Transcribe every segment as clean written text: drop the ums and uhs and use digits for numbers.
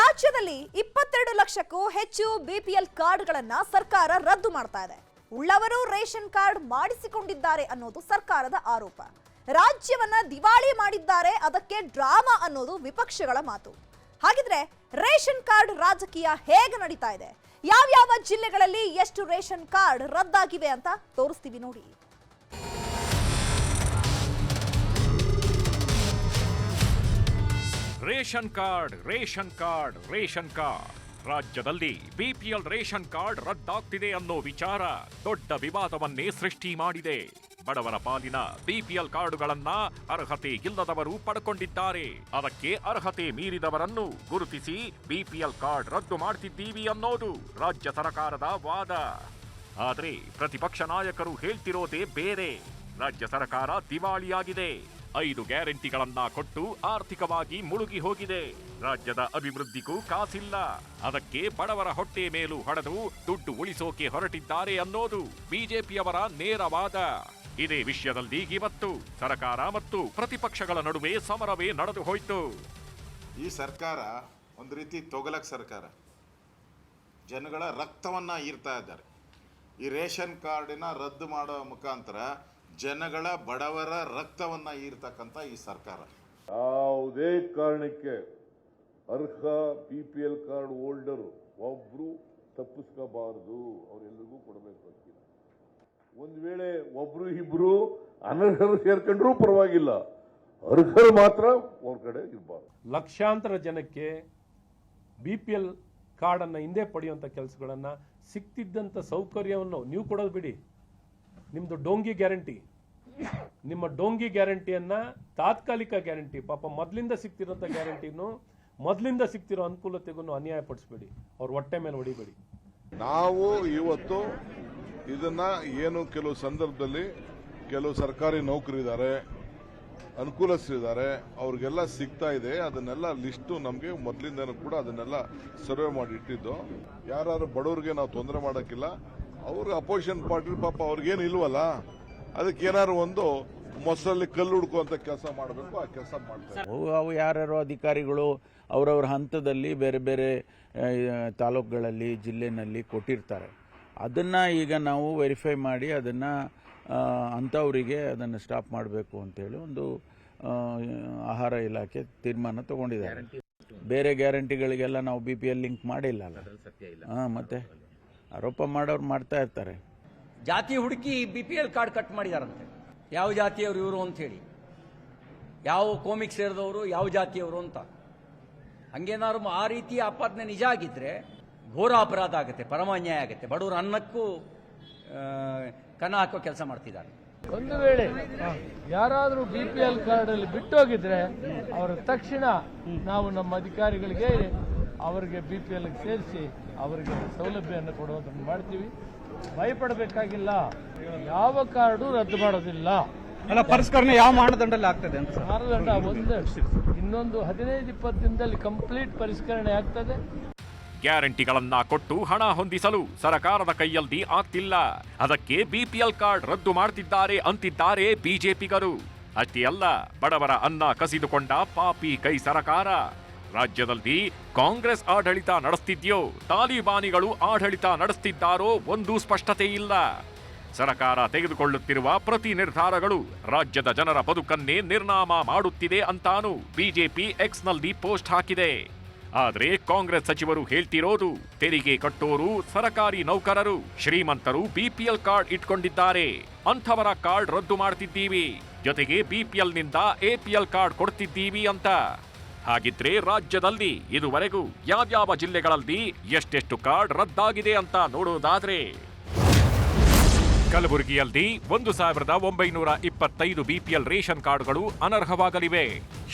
ರಾಜ್ಯದಲ್ಲಿ 22 ಲಕ್ಷಕ್ಕೂ ಹೆಚ್ಚು ಬಿಪಿಎಲ್ ಕಾರ್ಡ್ಗಳನ್ನ ಸರ್ಕಾರ ರದ್ದು ಮಾಡ್ತಾ ಇದೆ. ಉಳ್ಳವರು ರೇಷನ್ ಕಾರ್ಡ್ ಮಾಡಿಸಿಕೊಂಡಿದ್ದಾರೆ ಅನ್ನೋದು ಸರ್ಕಾರದ ಆರೋಪ. ರಾಜ್ಯವನ್ನ ದಿವಾಳಿ ಮಾಡಿದ್ದಾರೆ, ಅದಕ್ಕೆ ಡ್ರಾಮಾ ಅನ್ನೋದು ವಿಪಕ್ಷಗಳ ಮಾತು. ಹಾಗಿದ್ರೆ ರೇಷನ್ ಕಾರ್ಡ್ ರಾಜಕೀಯ ಹೇಗೆ ನಡೀತಾ ಇದೆ, ಯಾವ ಜಿಲ್ಲೆಗಳಲ್ಲಿ ಎಷ್ಟು ರೇಷನ್ ಕಾರ್ಡ್ ರದ್ದಾಗಿವೆ ಅಂತ ತೋರಿಸ್ತೀವಿ ನೋಡಿ. Ration card ration card ration card ರಾಜ್ಯದಲ್ಲಿ ಬಿಪಿಎಲ್ ರೇಷನ್ ಕಾರ್ಡ್ ರದ್ದಾಗ್ತಿದೆ ಅನ್ನೋ ವಿಚಾರ ದೊಡ್ಡ ವಿವಾದವನ್ನೇ ಸೃಷ್ಟಿ ಮಾಡಿದೆ. ಬಡವರ ಪಾಲಿನ ಬಿಪಿಎಲ್ ಕಾರ್ಡುಗಳನ್ನ ಅರ್ಹತೆ ಇಲ್ಲದವರು ಪಡ್ಕೊಂಡಿದ್ದಾರೆ. ಅದಕ್ಕೆ ಅರ್ಹತೆ ಮೀರಿದವರನ್ನು ಗುರುತಿಸಿ ಬಿಪಿಎಲ್ ಕಾರ್ಡ್ ರದ್ದು ಮಾಡ್ತಿದ್ದೀವಿ ಅನ್ನೋದು ರಾಜ್ಯ ಸರ್ಕಾರದ ವಾದ. ಆದ್ರೆ ಪ್ರತಿಪಕ್ಷ ನಾಯಕರು ಹೇಳ್ತಿರೋದೇ ಬೇರೆ. ರಾಜ್ಯ ಸರ್ಕಾರ ದಿವಾಳಿಯಾಗಿದೆ. 5 ಗ್ಯಾರಂಟಿಗಳನ್ನ ಕೊಟ್ಟು ಆರ್ಥಿಕವಾಗಿ ಮುಳುಗಿ ಹೋಗಿದೆ. ರಾಜ್ಯದ ಅಭಿವೃದ್ಧಿಗೂ ಕಾಸಿಲ್ಲ. ಅದಕ್ಕೆ ಬಡವರ ಹೊಟ್ಟೆ ಮೇಲೂ ಹೊಡೆದು ದುಡ್ಡು ಉಳಿಸೋಕೆ ಹೊರಟಿದ್ದಾರೆ ಅನ್ನೋದು ಬಿಜೆಪಿಯವರ ನೇರ ವಾದ. ಇದೇ ವಿಷಯದಲ್ಲಿ ಇವತ್ತು ಸರ್ಕಾರ ಮತ್ತು ಪ್ರತಿಪಕ್ಷಗಳ ನಡುವೆ ಸಮರವೇ ನಡೆದು ಹೋಯಿತು. ಈ ಸರ್ಕಾರ ಒಂದು ರೀತಿ ತೊಗಲಕ್ ಸರ್ಕಾರ, ಜನಗಳ ರಕ್ತವನ್ನ ಹೀರ್ತಾ ಇದ್ದಾರೆ. ಈ ರೇಷನ್ ಕಾರ್ಡಿನ ರದ್ದು ಮಾಡೋ ಮುಖಾಂತರ ಜನಗಳ ಬಡವರ ರಕ್ತವನ್ನ ಹೀರ್ತಕ್ಕಂಥ ಈ ಸರ್ಕಾರ ಯಾವುದೇ ಕಾರಣಕ್ಕೆ ಅರ್ಹ ಬಿಪಿಎಲ್ ಕಾರ್ಡ್ ಹೋಲ್ಡರು ಒಬ್ರು ತಪ್ಪಿಸ್ಕೋಬಾರದು, ಅವರೆಲ್ಲರಿಗೂ ಕೊಡಬೇಕು. ಒಂದು ವೇಳೆ ಒಬ್ರು ಇಬ್ರು ಅನರ್ಹರು ಸೇರ್ಕೊಂಡ್ರೂ ಪರವಾಗಿಲ್ಲ, ಅರ್ಹರು ಮಾತ್ರ ಅವ್ರ ಕಡೆ ಇರಬಾರ್ದು. ಲಕ್ಷಾಂತರ ಜನಕ್ಕೆ ಬಿಪಿಎಲ್ ಕಾರ್ಡ್ ಅನ್ನ ಹಿಂದೆ ಪಡೆಯುವಂತ ಕೆಲಸಗಳನ್ನ ಸಿಕ್ತಿದ್ದಂತ ಸೌಕರ್ಯವನ್ನು ನೀವು ಕೊಡೋದು ಬಿಡಿ. ನಿಮ್ದು ಡೋಂಗಿ ಗ್ಯಾರಂಟಿ, ನಿಮ್ಮ ಡೋಂಗಿ ಗ್ಯಾರಂಟಿಯನ್ನ ತಾತ್ಕಾಲಿಕ ಗ್ಯಾರಂಟಿ, ಪಾಪ ಮೊದಲಿಂದ ಸಿಕ್ತಿರೋಂಥ ಗ್ಯಾರಂಟಿನೂ ಮೊದಲಿಂದ ಸಿಕ್ತಿರೋ ಅನುಕೂಲತೆಗೂ ಅನ್ಯಾಯ ಪಡಿಸಬೇಡಿ, ಅವ್ರ ಹೊಟ್ಟೆ ಮೇಲೆ ಹೊಡಿಬೇಡಿ. ನಾವು ಇವತ್ತು ಇದನ್ನ ಏನು ಕೆಲವು ಸಂದರ್ಭದಲ್ಲಿ ಕೆಲವು ಸರ್ಕಾರಿ ನೌಕರಿದ್ದಾರೆ, ಅನುಕೂಲಸ್ಥರಿದ್ದಾರೆ, ಅವ್ರಿಗೆಲ್ಲ ಸಿಗ್ತಾ ಇದೆ. ಅದನ್ನೆಲ್ಲ ಲಿಸ್ಟು ನಮಗೆ ಮೊದಲಿಂದನೂ ಕೂಡ ಅದನ್ನೆಲ್ಲ ಸರ್ವೆ ಮಾಡಿ ಇಟ್ಟಿದ್ದು. ಯಾರು ಬಡವರಿಗೆ ನಾವು ತೊಂದರೆ ಮಾಡೋಕ್ಕಿಲ್ಲ. ಅವ್ರಿಗೆ ಅಪೋಸಿಷನ್ ಪಾರ್ಟಿ ಪಾಪ ಅವ್ರಿಗೇನು ಇಲ್ವಲ್ಲ, ಅದಕ್ಕೆ ಏನಾದ್ರು ಒಂದು ಮೊಸರಲ್ಲಿ ಕಲ್ಲು ಹುಡ್ಕುವಂತ ಕೆಲಸ ಮಾಡಬೇಕು, ಆ ಕೆಲಸ ಮಾಡ್ತಾರೆ. ಅವು ಯಾರ್ಯಾರೋ ಅಧಿಕಾರಿಗಳು ಅವರವ್ರ ಹಂತದಲ್ಲಿ ಬೇರೆ ಬೇರೆ ತಾಲೂಕುಗಳಲ್ಲಿ ಜಿಲ್ಲೆನಲ್ಲಿ ಕೊಟ್ಟಿರ್ತಾರೆ. ಅದನ್ನ ಈಗ ನಾವು ವೆರಿಫೈ ಮಾಡಿ ಅದನ್ನ ಅಂಥವರಿಗೆ ಅದನ್ನು ಸ್ಟಾಪ್ ಮಾಡಬೇಕು ಅಂತೇಳಿ ಒಂದು ಆಹಾರ ಇಲಾಖೆ ತೀರ್ಮಾನ ತಗೊಂಡಿದ್ದಾರೆ. ಬೇರೆ ಗ್ಯಾರಂಟಿಗಳಿಗೆಲ್ಲ ನಾವು BPL ಲಿಂಕ್ ಮಾಡಿಲ್ಲ ಅಲ್ಲ. ಮತ್ತೆ ಆರೋಪ ಮಾಡೋರು ಮಾಡ್ತಾ ಇರ್ತಾರೆ. ಜಾತಿ ಹುಡುಕಿ BPL ಕಾರ್ಡ್ ಕಟ್ ಮಾಡಿದಾರಂತೆ. ಯಾವ ಜಾತಿಯವರು ಇವರು ಅಂತ ಹೇಳಿ, ಯಾವ ಕೋಮಿಕ್ ಸೇರಿದವರು, ಯಾವ ಜಾತಿಯವರು ಅಂತ. ಹಂಗೇನಾದ್ರು ಆ ರೀತಿಯ ಆಪಾದನೆ ನಿಜ ಆಗಿದ್ರೆ ಘೋರ ಅಪರಾಧ ಆಗುತ್ತೆ, ಪರಮ ಅನ್ಯಾಯ ಆಗುತ್ತೆ. ಬಡವರು ಅನ್ನಕ್ಕೂ ಕನ್ನ ಹಾಕೋ ಕೆಲಸ ಮಾಡ್ತಿದ್ದಾರೆ. ಒಂದು ವೇಳೆ ಯಾರಾದರೂ BPL ಕಾರ್ಡ್ ಅಲ್ಲಿ ಬಿಟ್ಟೋಗಿದ್ರೆ ಅವರ ತಕ್ಷಣ ನಾವು ನಮ್ಮ ಅಧಿಕಾರಿಗಳಿಗೆ ಅವರಿಗೆ BPL ಸೇರಿಸಿ ಅವರಿಗೆ ಸೌಲಭ್ಯವನ್ನು ಕೊಡುವುದನ್ನು ಮಾಡ್ತೀವಿ. ಭಯಪಡಬೇಕಾಗಿಲ್ಲ, ಯಾವ ಕಾರ್ಡು ರದ್ದು ಮಾಡೋದಿಲ್ಲ. ಪರಿಷ್ಕರಣೆ ಯಾವ ಮಾನದಂಡದಲ್ಲಿ ಆಗ್ತದೆ ಅಂತ? ಮಾನದಂಡ ಒಂದು, ಇನ್ನೊಂದು 15-20 ದಿನದಲ್ಲಿ ಕಂಪ್ಲೀಟ್ ಪರಿಷ್ಕರಣೆ ಆಗ್ತದೆ. ಗ್ಯಾರಂಟಿಗಳನ್ನ ಕೊಟ್ಟು ಹಣ ಹೊಂದಿಸಲು ಸರ್ಕಾರದ ಕೈಯಲ್ಲಿ ಆಗ್ತಿಲ್ಲ. ಅದಕ್ಕೆ ಬಿಪಿಎಲ್ ಕಾರ್ಡ್ ರದ್ದು ಮಾಡ್ತಿದ್ದಾರೆ ಅಂತಿದ್ದಾರೆ ಬಿಜೆಪಿಗರು. ಅಷ್ಟೇ ಅಲ್ಲ, ಬಡವರ ಅನ್ನ ಕಸಿದುಕೊಂಡ ಪಾಪಿ ಕೈ ಸರ್ಕಾರ. ರಾಜ್ಯದಲ್ಲಿ ಕಾಂಗ್ರೆಸ್ ಆಡಳಿತ ನಡೆಸ್ತಿದ್ಯೋ ತಾಲಿಬಾನಿಗಳು ಆಡಳಿತ ನಡೆಸ್ತಿದ್ದಾರೋ ಒಂದು ಸ್ಪಷ್ಟತೆ ಇಲ್ಲ. ಸರ್ಕಾರ ತೆಗೆದುಕೊಳ್ಳುತ್ತಿರುವ ಪ್ರತಿ ನಿರ್ಧಾರಗಳು ರಾಜ್ಯದ ಜನರ ಬದುಕನ್ನೇ ನಿರ್ನಾಮ ಮಾಡುತ್ತಿದೆ ಅಂತಾನು ಬಿಜೆಪಿ ಎಕ್ಸ್ನಲ್ಲಿ ಪೋಸ್ಟ್ ಹಾಕಿದೆ. ಆದ್ರೆ ಕಾಂಗ್ರೆಸ್ ಸಚಿವರು ಹೇಳ್ತಿರೋದು ತೆರಿಗೆ ಕಟ್ಟೋರು ಸರ್ಕಾರಿ ನೌಕರರು, ಶ್ರೀಮಂತರು ಬಿಪಿಎಲ್ ಕಾರ್ಡ್ ಇಟ್ಕೊಂಡಿದ್ದಾರೆ, ಅಂಥವರ ಕಾರ್ಡ್ ರದ್ದು ಮಾಡ್ತಿದ್ದೀವಿ, ಜೊತೆಗೆ ಬಿಪಿಎಲ್ ನಿಂದ APL ಕಾರ್ಡ್ ಕೊಡ್ತಿದ್ದೀವಿ ಅಂತ. ಹಾಗಿದ್ರೆ ರಾಜ್ಯದಲ್ಲಿ ಇದುವರೆಗೂ ಯಾವ್ಯಾವ ಜಿಲ್ಲೆಗಳಲ್ಲಿ ಎಷ್ಟೆಷ್ಟು ಕಾರ್ಡ್ ರದ್ದಾಗಿದೆ ಅಂತ ನೋಡೋದಾದ್ರೆ, ಕಲಬುರಗಿಯಲ್ಲಿ 1925 ಬಿಪಿಎಲ್ ರೇಷನ್ ಕಾರ್ಡ್ಗಳು ಅನರ್ಹವಾಗಲಿವೆ.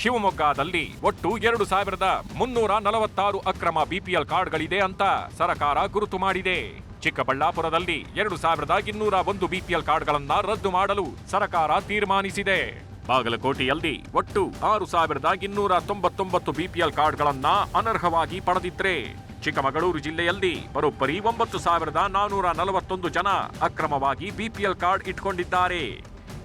ಶಿವಮೊಗ್ಗದಲ್ಲಿ ಒಟ್ಟು 2346 ಅಕ್ರಮ ಬಿಪಿಎಲ್ ಕಾರ್ಡ್ಗಳಿದೆ ಅಂತ ಸರ್ಕಾರ ಗುರುತು ಮಾಡಿದೆ. ಚಿಕ್ಕಬಳ್ಳಾಪುರದಲ್ಲಿ 2201 ಬಿಪಿಎಲ್ ಕಾರ್ಡ್ಗಳನ್ನ ರದ್ದು ಮಾಡಲು ಸರ್ಕಾರ ತೀರ್ಮಾನಿಸಿದೆ. ಬಾಗಲಕೋಟೆಯಲ್ಲಿ ಒಟ್ಟು 6299 ಬಿಪಿಎಲ್ ಕಾರ್ಡ್ಗಳನ್ನ ಅನರ್ಹವಾಗಿ ಪಡೆದಿದ್ರೆ, ಚಿಕ್ಕಮಗಳೂರು ಜಿಲ್ಲೆಯಲ್ಲಿ ಬರೋಬ್ಬರಿ 9441 ಜನ ಅಕ್ರಮವಾಗಿ ಬಿಪಿಎಲ್ ಕಾರ್ಡ್ ಇಟ್ಕೊಂಡಿದ್ದಾರೆ.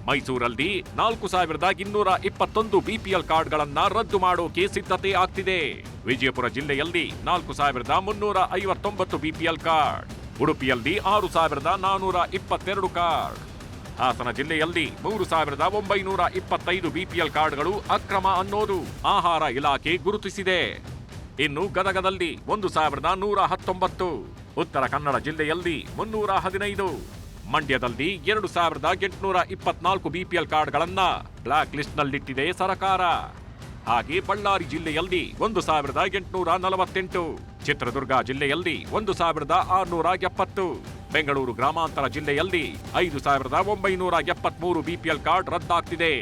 ಮೈಸೂರಲ್ಲಿ 4221 ಬಿಪಿಎಲ್ ಕಾರ್ಡ್ಗಳನ್ನ ರದ್ದು ಮಾಡೋಕೆ ಸಿದ್ಧತೆ ಆಗ್ತಿದೆ. ವಿಜಯಪುರ ಜಿಲ್ಲೆಯಲ್ಲಿ 4,359 ಬಿಪಿಎಲ್ ಕಾರ್ಡ್, ಉಡುಪಿಯಲ್ಲಿ 6,422 ಕಾರ್ಡ್, ಹಾಸನ ಜಿಲ್ಲೆಯಲ್ಲಿ 3,925 ಬಿಪಿಎಲ್ ಕಾರ್ಡ್ಗಳು ಅಕ್ರಮ ಅನ್ನೋದು ಆಹಾರ ಇಲಾಖೆ ಗುರುತಿಸಿದೆ. ಇನ್ನು ಗದಗದಲ್ಲಿ 1,119, ಉತ್ತರ ಕನ್ನಡ ಜಿಲ್ಲೆಯಲ್ಲಿ 315, ಮಂಡ್ಯದಲ್ಲಿ 2,824 ಬಿಪಿಎಲ್ ಕಾರ್ಡ್ಗಳನ್ನ ಬ್ಲಾಕ್ ಲಿಸ್ಟ್ನಲ್ಲಿಟ್ಟಿದೆ ಸರ್ಕಾರ. ಹಾಗೆ ಬಳ್ಳಾರಿ ಜಿಲ್ಲೆಯಲ್ಲಿ 1,848, ಚಿತ್ರದುರ್ಗ ಜಿಲ್ಲೆಯಲ್ಲಿ 1,670, ಬೆಂಗಳೂರು ಗ್ರಾಮಾಂತರ ಜಿಲ್ಲೆಯಲ್ಲಿ 5,973 ಬಿಪಿಎಲ್ ಕಾರ್ಡ್ ರದ್ದಾಗ್ತಿದೆ.